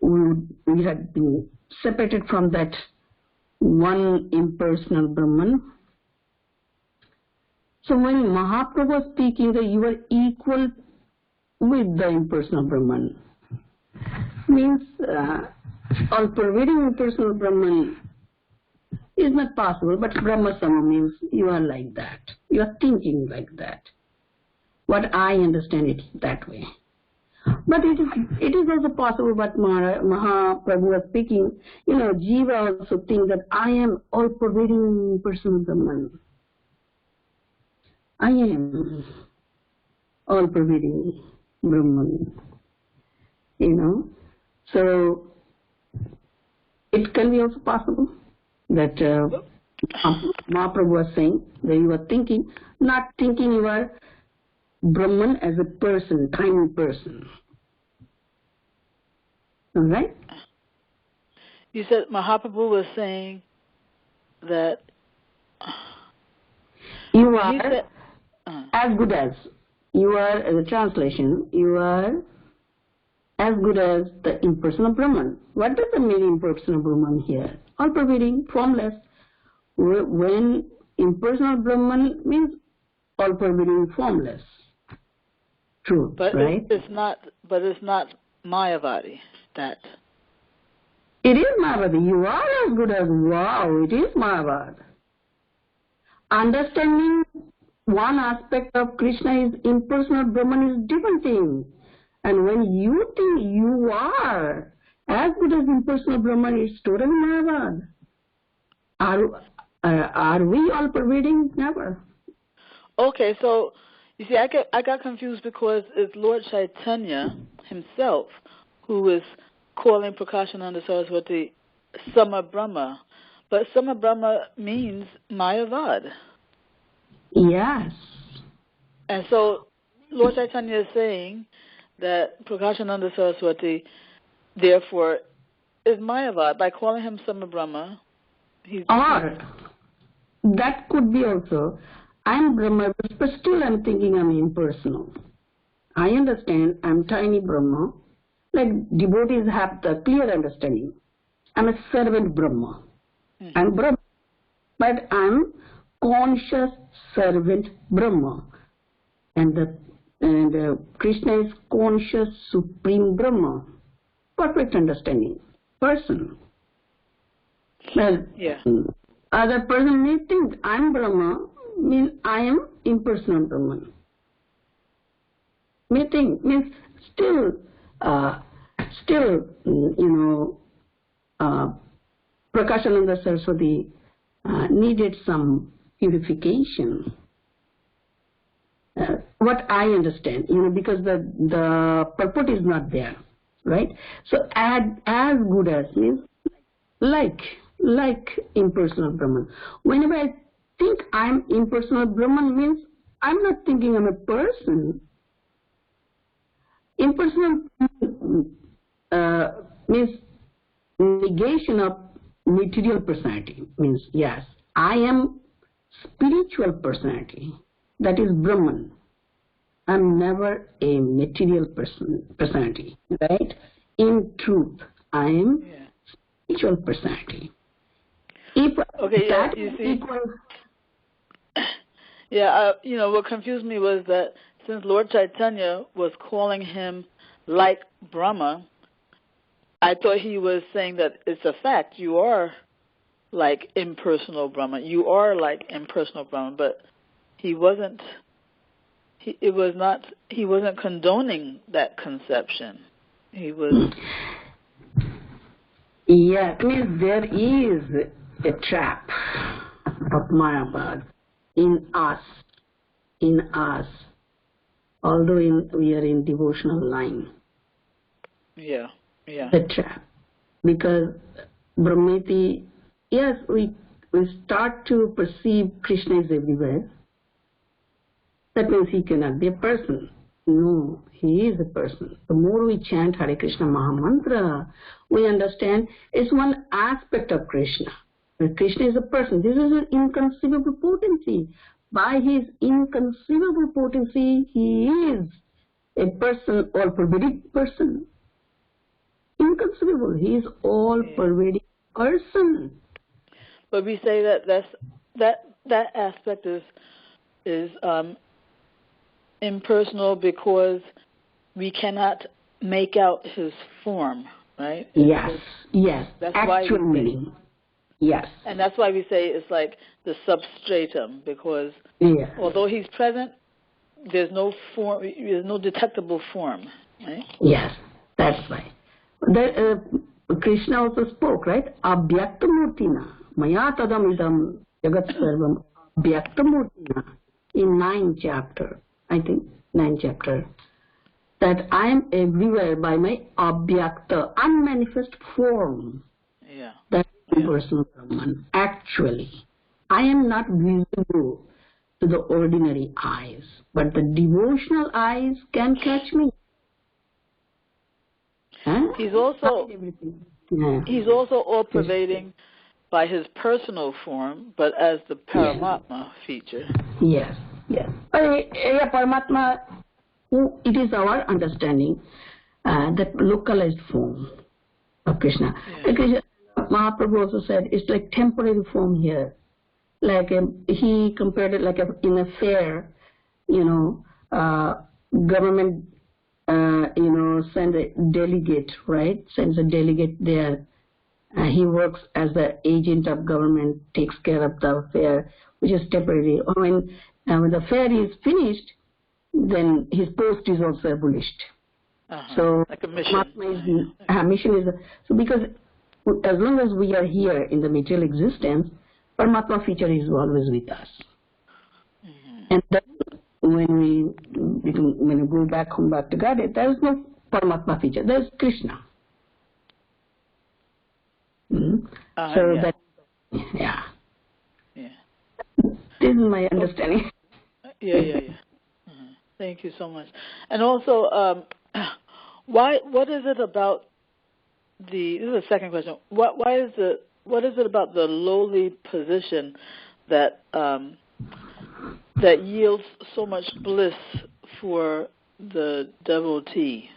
we had been separated from that one impersonal Brahman. So when Mahaprabhu was speaking that you are equal with the impersonal Brahman, means all-pervading impersonal Brahman is not possible, but Brahma-sama means you are like that. You are thinking like that. What I understand it that way. But it is also possible, but Mahaprabhu was speaking, Jiva also thinks that I am all-pervading impersonal Brahman. I am all-pervading Brahman. So it can be also possible that Mahaprabhu was saying that you are thinking, not thinking you are Brahman as a person, tiny person. Alright? You said Mahaprabhu was saying that you are as good as, you are, as a translation, you are as good as the impersonal Brahman. What does the mean impersonal Brahman here? All-pervading, formless. When impersonal Brahman means all-pervading, formless. True, but right? It's not Mayavadi. That it is Mayavadi. You are as good as, wow, it is Mayavadi. Understanding one aspect of Krishna is impersonal Brahman is different thing. And when you think you are as good as impersonal Brahman, it's totally Mayavadi. Are we all pervading? Never. Okay, so you see, I got confused because it's Lord Caitanya himself who is calling Prakashananda Saraswati Sama Brahma, but Sama Brahma means Mayavad. Yes. And so Lord Caitanya is saying that Prakashananda Saraswati, therefore, is Mayavad. By calling him Sama Brahma, or that could be also, I'm Brahma, but still I'm thinking I'm impersonal. I understand I'm tiny Brahma. Like devotees have the clear understanding. I'm a servant Brahma. Mm-hmm. I'm Brahma, but I'm conscious servant Brahma. And Krishna is conscious supreme Brahma. Perfect understanding. Person. Well, yeah. Other person may think I'm Brahma, means I am impersonal Brahman. May think, means still, Prakashananda Saraswati needed some purification. What I understand, because the purport is not there, right? So as good as means like impersonal Brahman. Whenever I think I'm impersonal Brahman means I'm not thinking I'm a person. Impersonal means negation of material personality. Means yes, I am spiritual personality. That is Brahman. I'm never a material personality, right? In truth, I am spiritual personality. If that you see, equals... what confused me was that since Lord Caitanya was calling him like Brahma, I thought he was saying that it's a fact. You are like impersonal Brahma. You are like impersonal Brahma, but he wasn't. He wasn't condoning that conception. He was. Yeah, it means there is a trap of Mayabad in us, although we are in devotional line. Yeah. The trap. Because Brahmeti, yes, we start to perceive Krishna is everywhere. That means he cannot be a person. No, he is a person. The more we chant Hare Krishna Mahamantra, we understand it's one aspect of Krishna. But Krishna is a person. This is an inconceivable potency. By his inconceivable potency, he is a person, all-pervading person. Inconceivable. He is all-pervading person. But we say that aspect is impersonal because we cannot make out his form, right? Yes. That's actual why meaning. Yes. And that's why we say it's like the substratum, because although he's present, there's no form, there's no detectable form, right? Yes, that's right. Krishna also spoke, right? Abhyaktamurtina, maya tadam idam jagat sarvam abhyaktamurtina, in 9th chapter, I think, 9th chapter, that I am everywhere by my abhyakta, unmanifest form. Yeah. That is personal Brahman. Actually, I am not visible to the ordinary eyes, but the devotional eyes can catch me. Huh? He's also all-pervading by his personal form, but as the Paramatma feature. Yes. Paramatma, it is our understanding that localized form of Krishna. Yeah. Mahaprabhu also said it's like temporary form here. Like he compared it like in a fair, government, sends a delegate, right? Sends a delegate there. He works as the agent of government, takes care of the fair, which is temporary. When the fair is finished, then his post is also abolished. So like a mission. Mission is so because as long as we are here in the material existence, Paramatma feature is always with us. And then when we go back home, back to God, there is no Paramatma feature. There is Krishna. That, this is my understanding. Thank you so much. And also, what is it about this is the second question. What is it about the lowly position that that yields so much bliss for the devotee?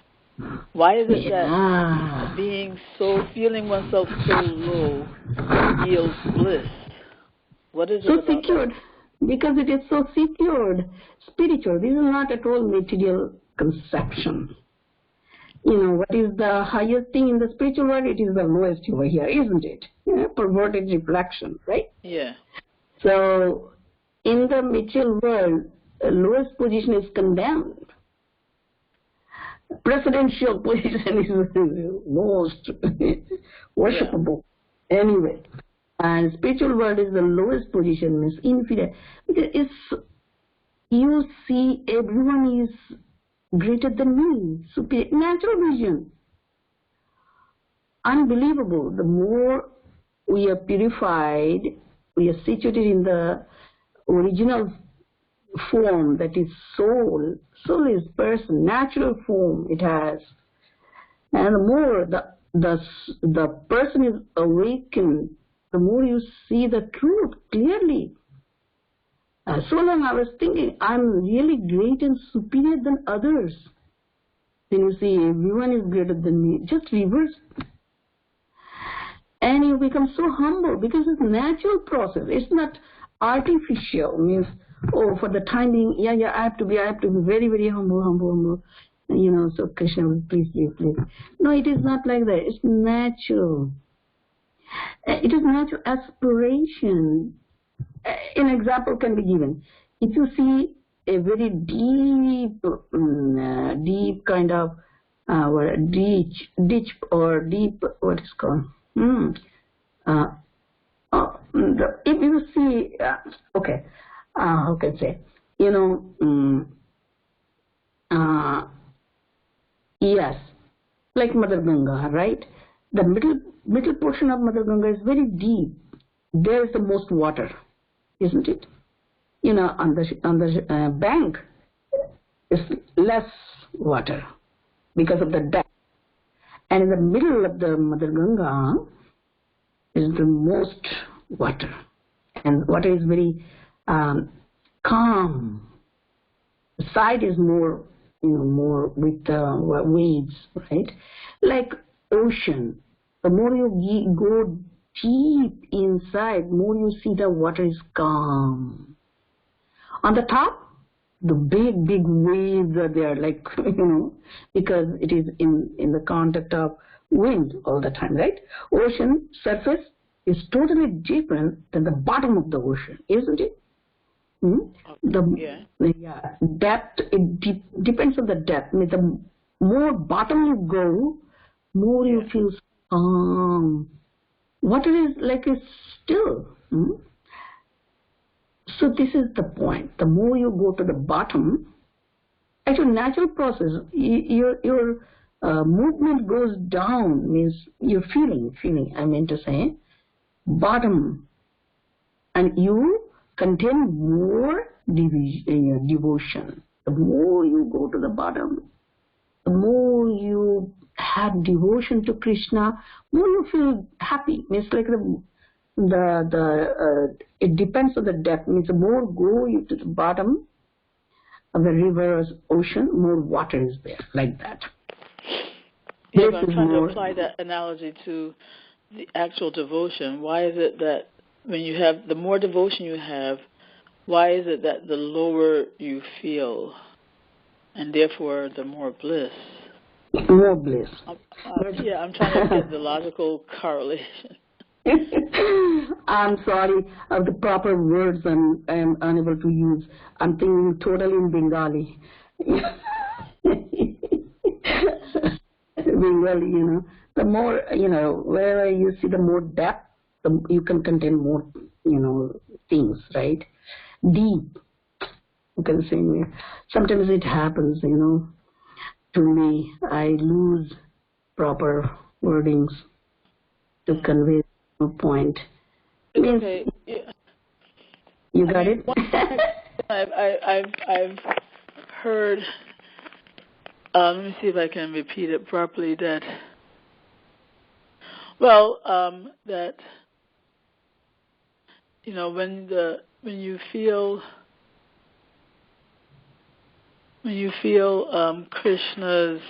Why is it that feeling oneself so low yields bliss? What is it about secured? That? Because it is so secured, spiritual. This is not at all material conception. What is the highest thing in the spiritual world? It is the lowest over here, isn't it? Perverted reflection, right? Yeah. So, in the material world, the lowest position is condemned. Presidential position is most worshipable. Anyway, And spiritual world is the lowest position, means inferior. Because you see everyone is greater than me, superior, natural vision. Unbelievable. The more we are purified, we are situated in the original form, that is soul. Soul is person, natural form it has. And the more the person is awakened, the more you see the truth clearly. So long I was thinking, I'm really great and superior than others. Then you see everyone is greater than me. Just reverse. And you become so humble because it's a natural process. It's not artificial. Means, oh, for the time being, yeah, I have to be very, very humble. So Krishna, please. No, it is not like that. It's natural. It is natural aspiration. An example can be given. If you see a very deep kind of ditch or deep, what is called? If you see, how can I say? Yes, like Mother Ganga, right? The middle portion of Mother Ganga is very deep. There is the most water, isn't it? On the bank is less water because of the depth. And in the middle of the Mother Ganga is the most water. And water is very calm. The side is more with waves, right? Like ocean. The more you go deep inside, more you see the water is calm. On the top, the big waves are there, like, because it is in the contact of wind all the time, right? Ocean surface is totally different than the bottom of the ocean, isn't it? Depth, it depends on the depth. I mean, the more bottom you go, more you feel calm. Water is like a still. So this is the point. The more you go to the bottom, actually natural process, your movement goes down, means you're feeling, I mean to say, bottom. And you contain more devotion. The more you go to the bottom, the more you have devotion to Krishna, more you feel happy. It's like it depends on the depth. Means the more go you to the bottom of the river or ocean, more water is there, like that. Yeah, but I'm trying to apply that analogy to the actual devotion. Why is it that when you have, the more devotion you have, why is it that the lower you feel, and therefore the more bliss? More bliss. I'm trying to get the logical correlation. I'm sorry, the proper words I'm unable to use. I'm thinking totally in Bengali. Bengali, the more, wherever you see the more depth, you can contain more, things, right? Deep, you can say. Sometimes it happens, to me, I lose proper wordings to convey a point. Okay. You got it? I've heard, let me see if I can repeat it properly, that when you feel Krishna's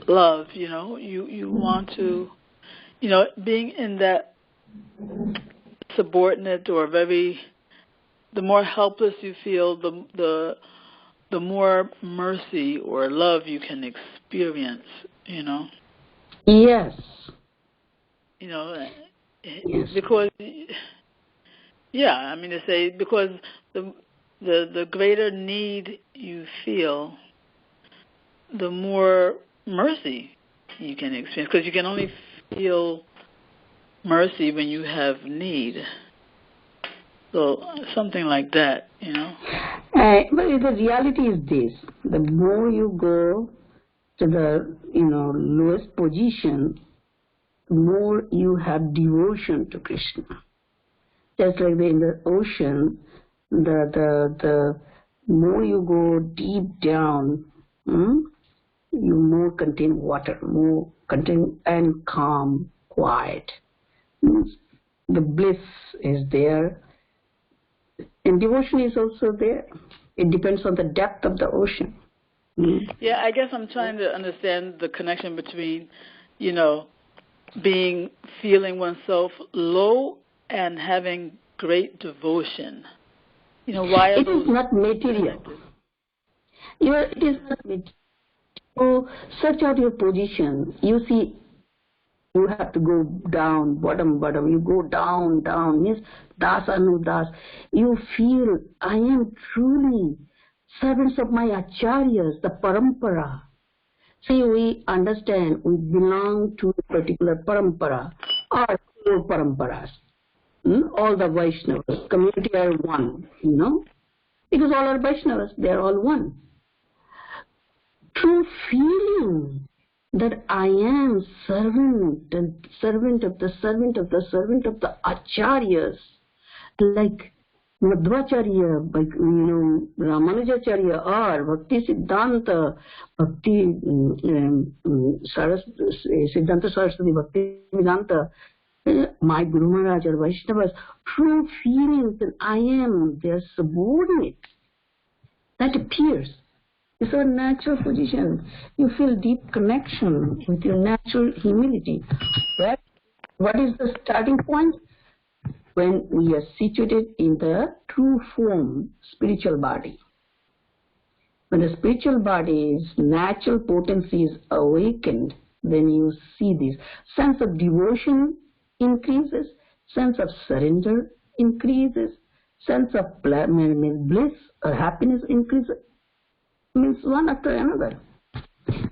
love, you want to, being in that subordinate or the more helpless you feel, the more mercy or love you can experience, Yes. Yes. Because, to say, because the greater need you feel, the more mercy you can experience, because you can only feel mercy when you have need. So something like that, you know. But the reality is this: the more you go to the lowest position, the more you have devotion to Krishna. Just like in the ocean, the more you go deep down, you more contain water, more contain and calm, quiet. The bliss is there, and devotion is also there. It depends on the depth of the ocean. Yeah, I guess I'm trying to understand the connection between, feeling oneself low and having great devotion. Why are it those is not material. It is not material. So search out your position. You see, you have to go down, bottom. You go down, means das anudas. You feel, I am truly servants of my acharyas, the parampara. See, we understand we belong to a particular parampara or four paramparas. All the Vaishnavas, community are one, because all are Vaishnavas, they are all one. True feeling that I am servant of the acharyas, like Madhvacharya, Ramanujacharya, or Bhakti Siddhanta, Siddhanta Saraswati, Bhakti Vedanta, my Guru Maharaj or Vaishnavas, true feelings that I am their subordinate, that appears. It's our natural position. You feel deep connection with your natural humility. Right? What is the starting point? When we are situated in the true form, spiritual body. When the spiritual body's natural potency is awakened, then you see this. Sense of devotion increases, sense of surrender increases, sense of bliss or happiness increases. Means one after another.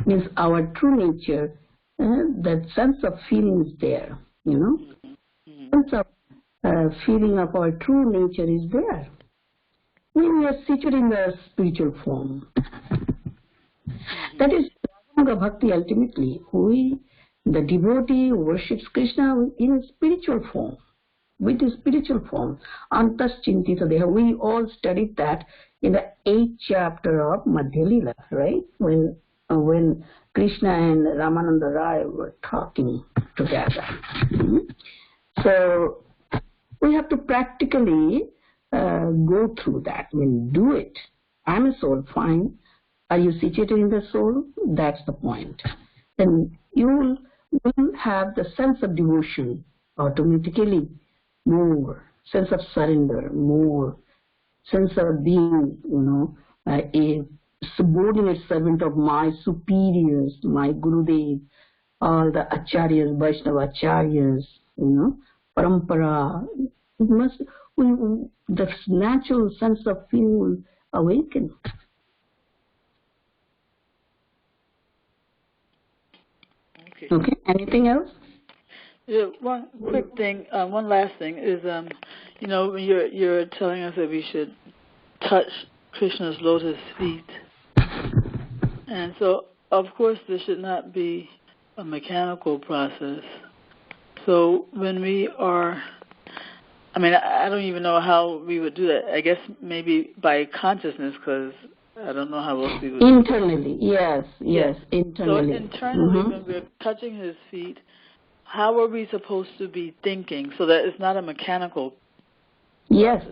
Means our true nature, that sense of feeling is there, Sense of feeling of our true nature is there. When we are situated in the spiritual form. That is Bhakti ultimately. The devotee worships Krishna in a spiritual form, with a spiritual form. Antaschintita deha. We all studied that in the 8th chapter of Madhya Lila, right? When Krishna and Ramananda Rai were talking together. So we have to practically go through that. Do it. I'm a soul, fine. Are you situated in the soul? That's the point. Then you will have the sense of devotion automatically, more sense of surrender, more sense of being, a subordinate servant of my superiors, my Gurudev, all the acharyas, Vaishnava acharyas, parampara. The natural sense of feeling will awaken. Okay. Anything else? Yeah, one quick thing, one last thing is, when you're telling us that we should touch Krishna's lotus feet, and so of course this should not be a mechanical process. So when we are, I don't even know how we would do that. I guess maybe by consciousness, because I don't know how else we would. Internally, yes, internally. So internally, when we're touching his feet, how are we supposed to be thinking so that it's not a mechanical process? Yes.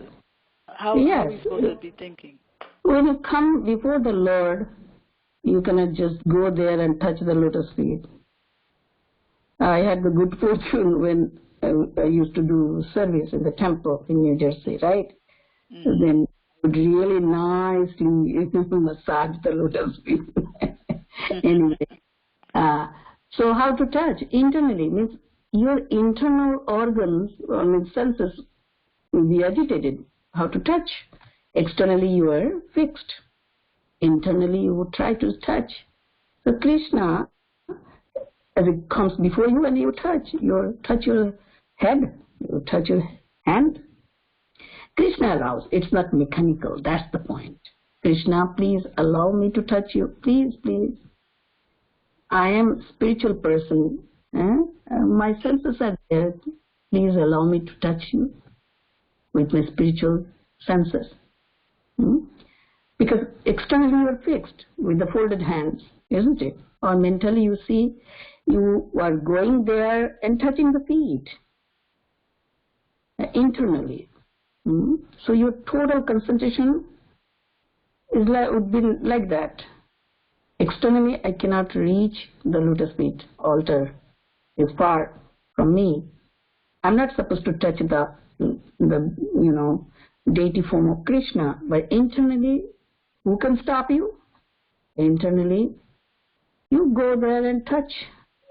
How are we supposed to be thinking? When you come before the Lord, you cannot just go there and touch the lotus feet. I had the good fortune when I used to do service in the temple in New Jersey, right? Then I would really nicely massage the lotus feet. Anyway. So how to touch? Internally means your internal organs, senses will be agitated. How to touch? Externally you are fixed. Internally you would try to touch. So Krishna, as it comes before you and you touch your head, you touch your hand. Krishna allows. It's not mechanical. That's the point. Krishna, please allow me to touch you. Please, please. I am a spiritual person. My senses are there. Please allow me to touch you with my spiritual senses. Because externally you are fixed with the folded hands, isn't it? Or mentally you see you are going there and touching the feet. Internally. So your total concentration is would be like that. Externally, I cannot reach the lotus feet altar. It's far from me. I'm not supposed to touch the deity form of Krishna. But internally, who can stop you? Internally, you go there and touch.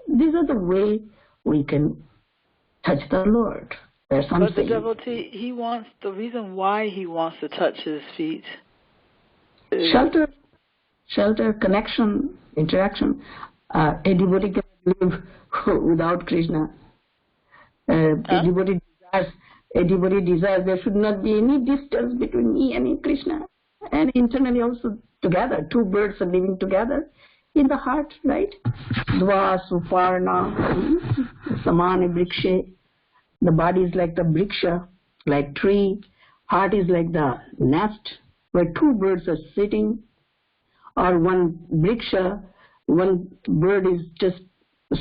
These are the way we can touch the Lord. That's what I'm saying. But the devotee, the reason why he wants to touch his feet is shelter, connection, interaction. A devotee can live without Krishna. A devotee desires there should not be any distance between me and Krishna. And internally also together. Two birds are living together in the heart, right? Dva suparna samane vrikshe. The body is like the vriksha, like tree. Heart is like the nest where two birds are sitting. Or one vriksha, one bird is just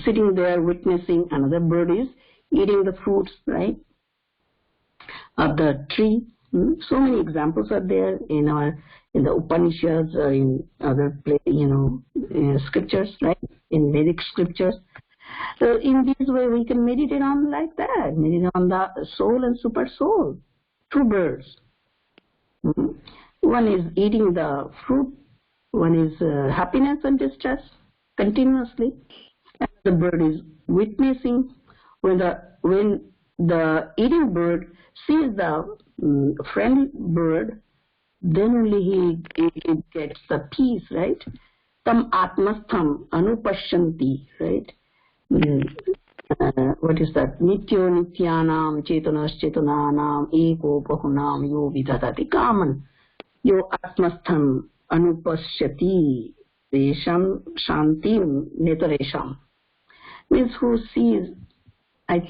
sitting there witnessing, another bird is eating the fruits, right, of the tree. So many examples are there in the Upanishads or in other scriptures, right, in Vedic scriptures. So in this way we can meditate on like that, meditate on the soul and super soul, two birds. One is eating the fruit. One is happiness and distress continuously, and the bird is witnessing. When the eating bird sees the friendly bird, then only he gets the peace, right? Tam atmastham anupashyanti, right? What is that? Nityo nityanam chetanas chetananam eko bahunam yo vidadati kaman yo atmastham anupashyati desham shantim netaresham. Means who sees, I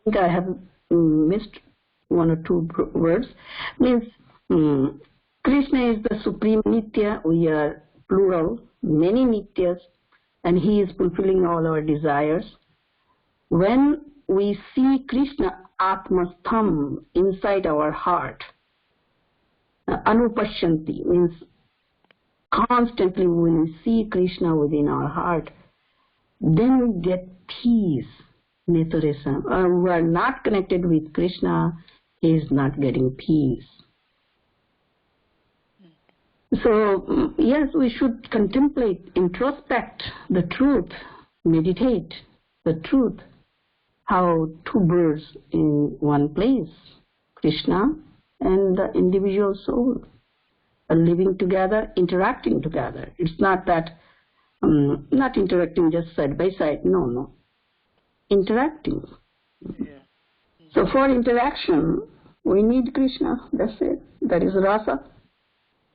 think I have missed one or two words. Means Krishna is the supreme Nitya, we are plural, many Nityas, and he is fulfilling all our desires. When we see Krishna atmastham inside our heart, anupashyanti means constantly when we see Krishna within our heart, then we get peace. Netaresam. We are not connected with Krishna, he is not getting peace. So, yes, we should contemplate, introspect the truth, meditate the truth, how two birds in one place, Krishna and the individual soul, are living together, interacting together. It's not that, not interacting just side by side, no. Interacting. Yeah. So for interaction, we need Krishna, that's it. That is rasa.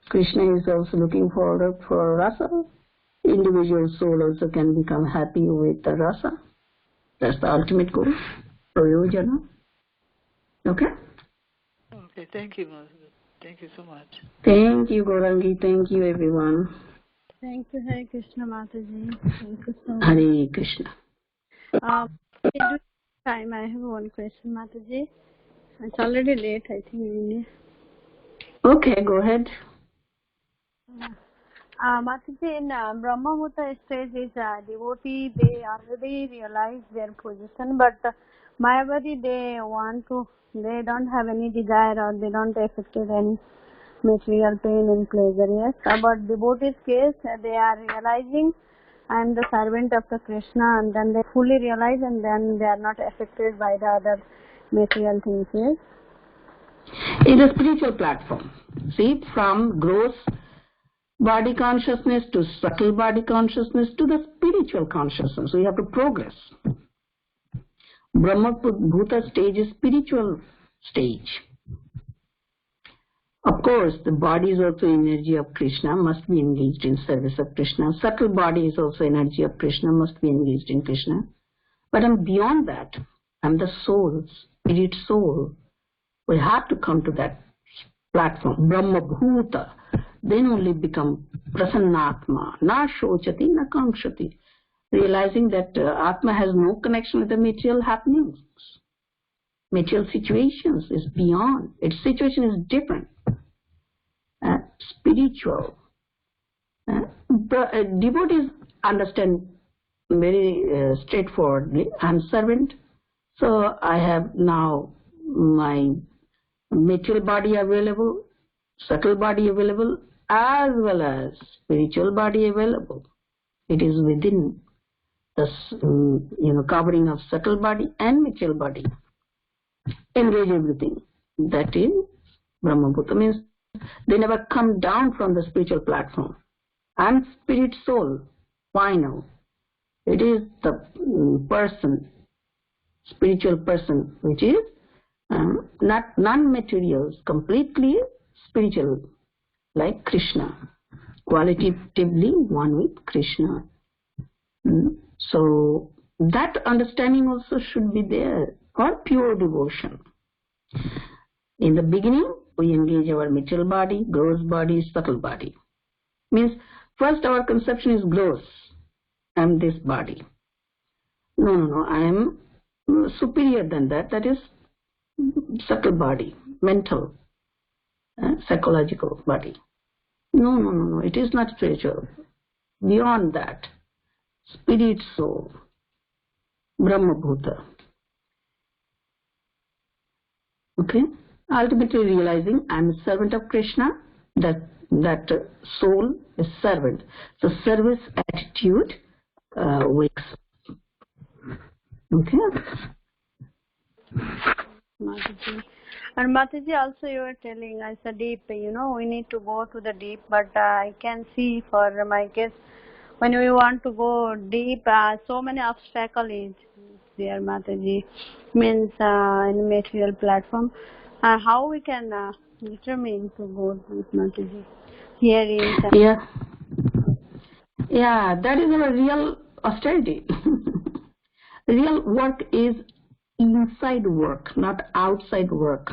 Krishna is also looking forward for rasa. Individual soul also can become happy with the rasa. That's the ultimate goal. Prayojana. Okay? Okay, thank you, Madhya. Thank you so much. Thank you, Gaurangi. Thank you, everyone. Thank you, Hare Krishna Mataji. Thank you so much. Hare Krishna. Time I have one question, Mataji. It's already late, I think, in India. Okay, go ahead. Mataji, in Brahma-Bhuta stage is devotee, they already realize their position, but Mayavadi, they don't have any desire or they don't affected any material pain and pleasure, yes. But devotee's case, they are realizing I am the servant of the Krishna, and then they fully realize, and then they are not affected by the other material things, yes. It's a spiritual platform. See, from gross body consciousness to subtle body consciousness to the spiritual consciousness. We have to progress. Brahma Bhuta stage is spiritual stage. Of course, the body is also energy of Krishna, must be engaged in service of Krishna. Subtle body is also energy of Krishna, must be engaged in Krishna. But I'm beyond that. I'm the soul, spirit soul. We have to come to that platform, Brahma Bhuta. Then only become Prasannatma, na shochati, na kamshati. Realizing that Atma has no connection with the material happenings. Material situations is beyond. Its situation is different. Spiritual. Devotees understand very straightforwardly. I am servant, so I have now my material body available, subtle body available, as well as spiritual body available. It is within the covering of subtle body and material body. Engage everything. That is Brahma Bhuta, means they never come down from the spiritual platform. I'm spirit soul, final. It is the person, spiritual person, which is not non-materials, completely spiritual, like Krishna, qualitatively one with Krishna. So that understanding also should be there for pure devotion. In the beginning, we engage our material body, gross body, subtle body. Means first our conception is gross. I am this body. No, I am superior than that. That is subtle body, mental, psychological body. No, it is not spiritual. Beyond that, spirit soul, Brahma Bhuta. Okay? Ultimately realizing I am a servant of Krishna, that soul is servant. So service attitude wakes. Okay? Mataji. And Mataji, also you were telling us a deep, we need to go to the deep, but I can see for my case, when we want to go deep, so many obstacles there, Mataji, means in material platform. How we can determine to go deep, Mataji? Here is... Yeah, that is a real austerity. Real work is inside work, not outside work.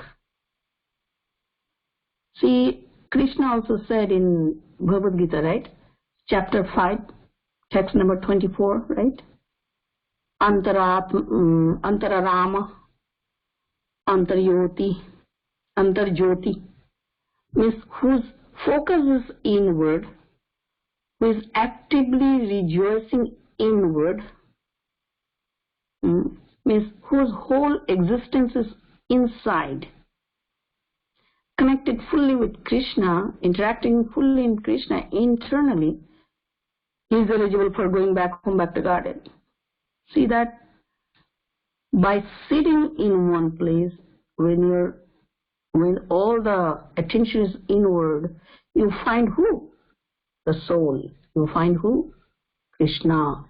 See, Krishna also said in Bhagavad Gita, right? Chapter 5, text number 24, right? Antararama, Antaryoti, Antarjyoti, means whose focus is inward, who is actively rejoicing inward, means whose whole existence is inside, connected fully with Krishna, interacting fully in Krishna internally, he is eligible for going back home, back to garden. See that? By sitting in one place, when all the attention is inward, you find who? The soul. You find who? Krishna.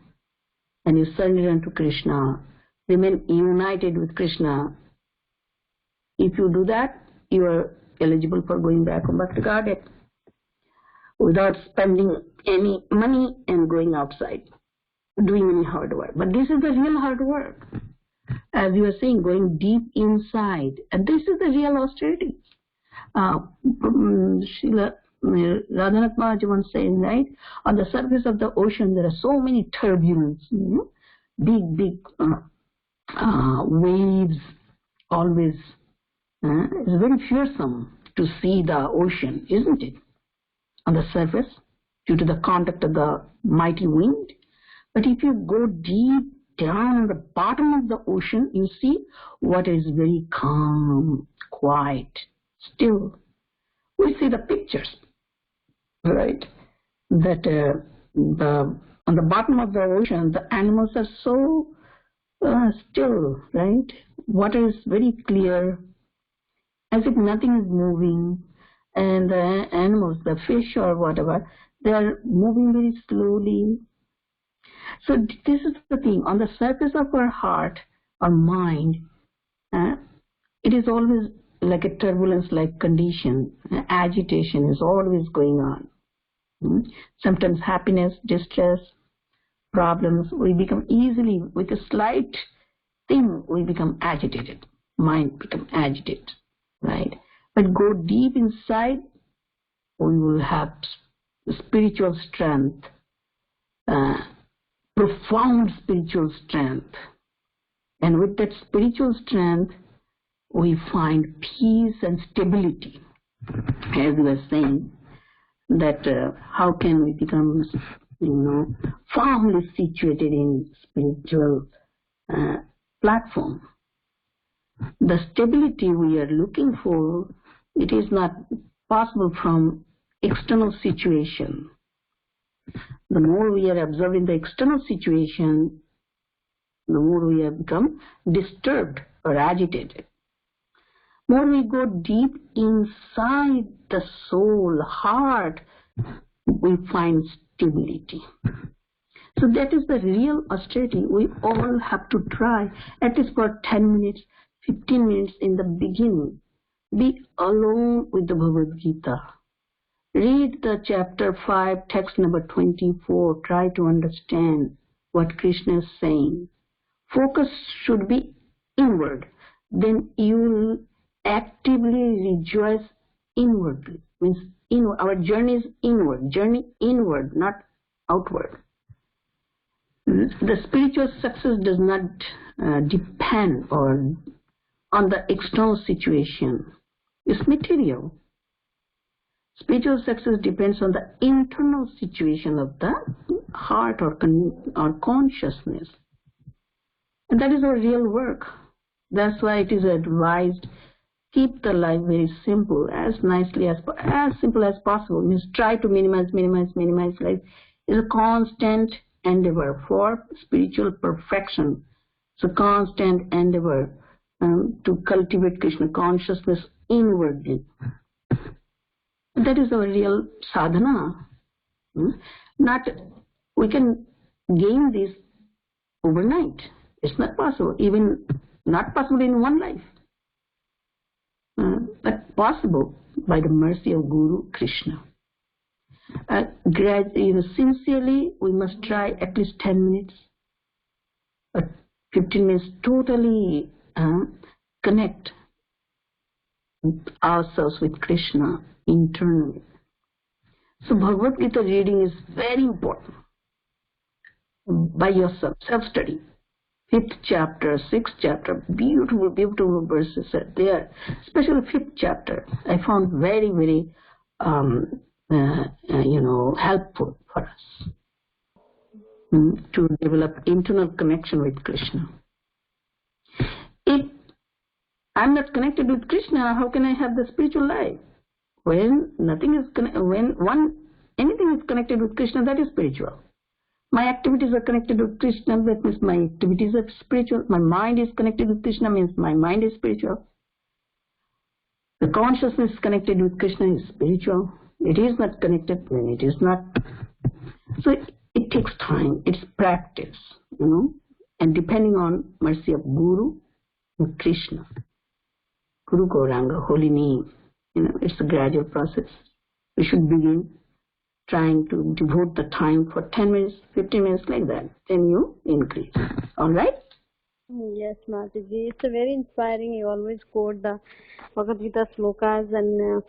And you surrender unto Krishna. Remain united with Krishna. If you do that, you are eligible for going back home, back to garden, without spending any money and going outside, doing any hard work. But this is the real hard work. As you are saying, going deep inside. And this is the real austerity. Srila Radhanath Maharaj once saying, right, on the surface of the ocean there are so many turbulence, big waves, always. It's very fearsome to see the ocean, isn't it? On the surface, due to the contact of the mighty wind. But if you go deep down at the bottom of the ocean, you see water is very calm, quiet, still. We see the pictures, right? That on the bottom of the ocean, the animals are so still, right? Water is very clear, as if nothing is moving, and the animals, the fish or whatever, they are moving very slowly. So this is the thing. On the surface of our heart, or mind, it is always like a turbulence-like condition. Agitation is always going on. Sometimes happiness, distress, problems, we become easily, with a slight thing, we become agitated. Mind become agitated, right? But go deep inside, we will have spiritual strength, profound spiritual strength. And with that spiritual strength, we find peace and stability. As we were saying, that how can we become, firmly situated in spiritual platform. The stability we are looking for, it is not possible from external situation. The more we are observing the external situation, the more we have become disturbed or agitated. More we go deep inside the soul, heart, we find stability. So that is the real austerity. We all have to try, at least for 10 minutes, 15 minutes in the beginning. Be alone with the Bhagavad Gita. Read the chapter 5, text number 24. Try to understand what Krishna is saying. Focus should be inward. Then you will actively rejoice inwardly. Means our journey is inward. Journey inward, not outward. The spiritual success does not depend on the external situation. It's material. Spiritual success depends on the internal situation of the heart or consciousness. And that is our real work. That's why it is advised, keep the life very simple, as simple as possible. Means try to minimize life. Is a constant endeavor for spiritual perfection. It's a constant endeavor to cultivate Krishna consciousness inwardly. That is our real sadhana. We can gain this overnight. It's not possible, even not possible in one life. But possible by the mercy of Guru Krishna. Sincerely, we must try at least 10 minutes, 15 minutes, totally connect ourselves with Krishna internally. So Bhagavad Gita reading is very important. By yourself, self-study. 5th chapter, 6th chapter, beautiful verses are there. Especially 5th chapter, I found very, very helpful for us to develop internal connection with Krishna. If I'm not connected with Krishna, how can I have the spiritual life? When anything is connected with Krishna, that is spiritual. My activities are connected with Krishna, that means my activities are spiritual. My mind is connected with Krishna, means my mind is spiritual. The consciousness connected with Krishna is spiritual. It is not connected, then it is not. So it takes time, it's practice, and depending on mercy of Guru and Krishna. Guru Gauranga, holy name. It's a gradual process. We should begin trying to devote the time for 10 minutes, 15 minutes like that. Then you increase. All right? Yes, Mataji. It's very inspiring. You always quote the Bhagavad Gita slokas, and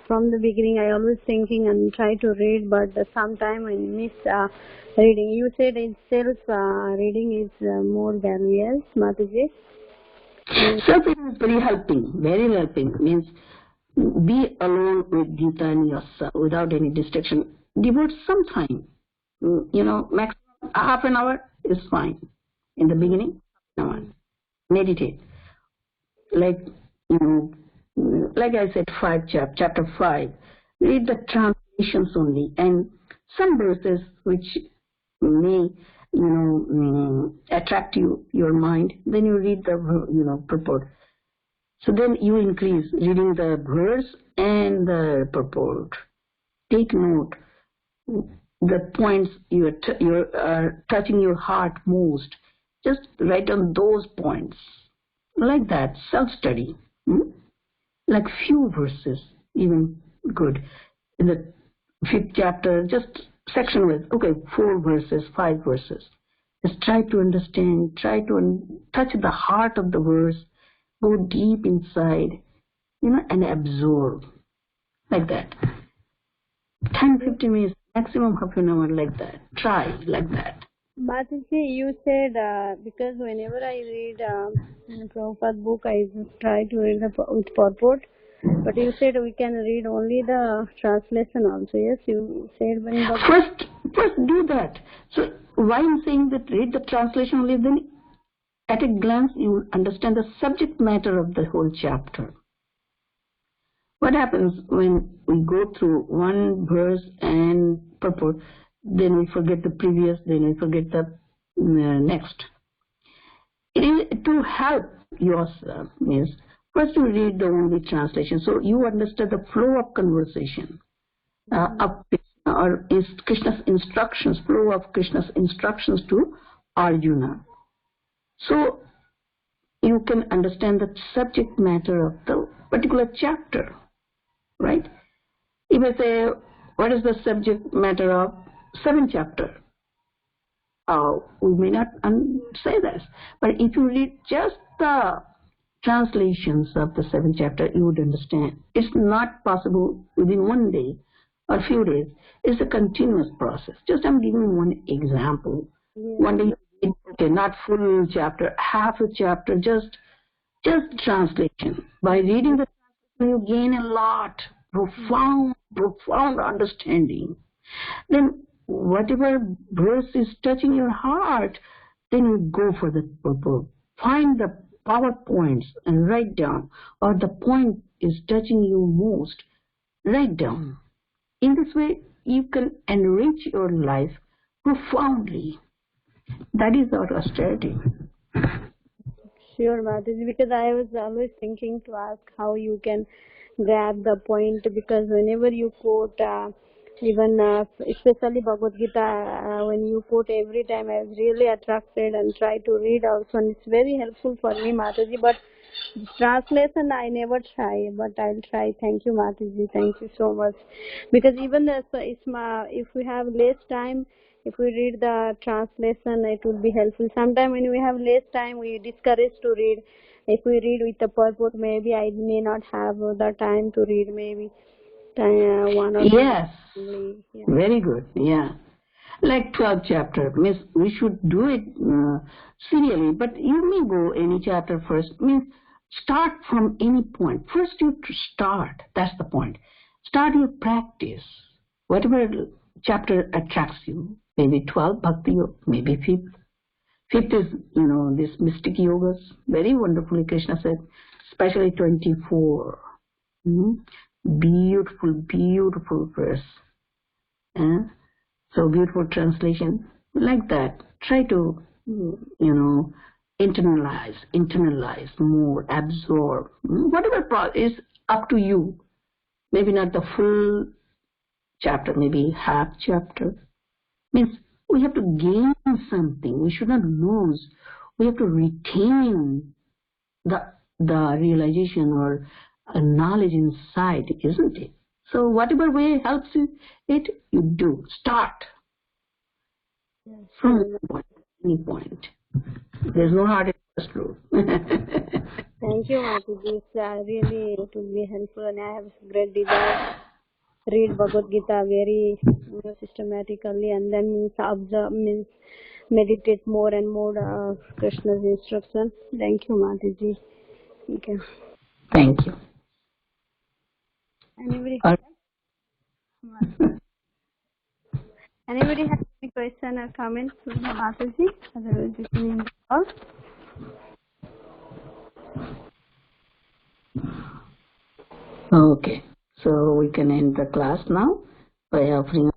from the beginning I always thinking and try to read, but sometime I miss reading. You said itself reading is more valuable, Mataji. Self-reading is very helping. Means be alone with Gita and yourself without any distraction. Devote some time. Maximum half an hour is fine. In the beginning, half an hour. Meditate. Like I said, chapter 5. Read the translations only, and some verses which may attract your mind, then you read the purport. So then you increase reading the verse and the purport. Take note the points you are touching your heart most. Just write down those points. Like that, self-study. Like few verses, even good. In the 5th chapter, just section with, okay, 4 verses, 5 verses. Just try to understand, try to touch the heart of the verse, go deep inside, and absorb. Like that. 10-15 minutes, maximum half an hour, like that. Try like that. Mataji, you said because whenever I read Prabhupada book, I try to read with purport. But you said we can read only the translation also. Yes, you said when the first do that. So why I'm saying that read the translation only, then at a glance you will understand the subject matter of the whole chapter. What happens when we go through one verse and purport, then we forget the previous, then we forget the next. It is to help yourself, means first you read the only translation, so you understand the flow of conversation of Krishna, or is Krishna's instructions, flow of Krishna's instructions to Arjuna. So you can understand the subject matter of the particular chapter, right? If I say, what is the subject matter of 7th chapter? We may not say this, but if you read just the translations of the 7th chapter, you would understand. It's not possible within one day or few days. It's a continuous process. Just I'm giving one example. Yeah. One day, okay, not full chapter, half a chapter, just translation. By reading the translation, you gain a lot, profound understanding. Then whatever verse is touching your heart, then you go for the purpose. Find the PowerPoints and write down, or the point is touching you most, write down. In this way, you can enrich your life profoundly. That is our austerity. Sure, Mataji, because I was always thinking to ask how you can grab the point, because whenever you quote, even especially Bhagavad Gita, when you quote every time, I was really attracted and try to read also, and it's very helpful for me, Mataji. But translation I never try, but I'll try. Thank you, Mataji. Thank you so much. Because even if we have less time, if we read the translation, it will be helpful. Sometimes when we have less time, we discourage to read. If we read with the purport, maybe I may not have the time to read. Maybe one or two. Yes. Yeah. Very good. Yeah. Like 12th chapter, means we should do it serially, but you may go any chapter first. Means start from any point. First you start. That's the point. Start your practice. Whatever chapter attracts you. Maybe 12 Bhakti Yoga, maybe 5th. 5th is, this mystic yogas. Very wonderfully Krishna said, especially 24. Beautiful verse. So beautiful translation. Like that. Try to, internalize more, absorb. Whatever is up to you. Maybe not the full chapter, maybe half chapter. Means we have to gain something. We should not lose. We have to retain the realization or knowledge inside, isn't it? So whatever way helps you, you do. Start from any point. There's no hard and fast rule. Thank you, Mataji. Really, it will be helpful, and I have great desire. Read Bhagavad Gita very systematically, and then observe, meditate more and more Krishna's instructions. Thank you, Mataji. Okay. Thank you. Anybody have any question or comment for Mataji? Otherwise, we can end the call. Okay. So we can end the class now by offering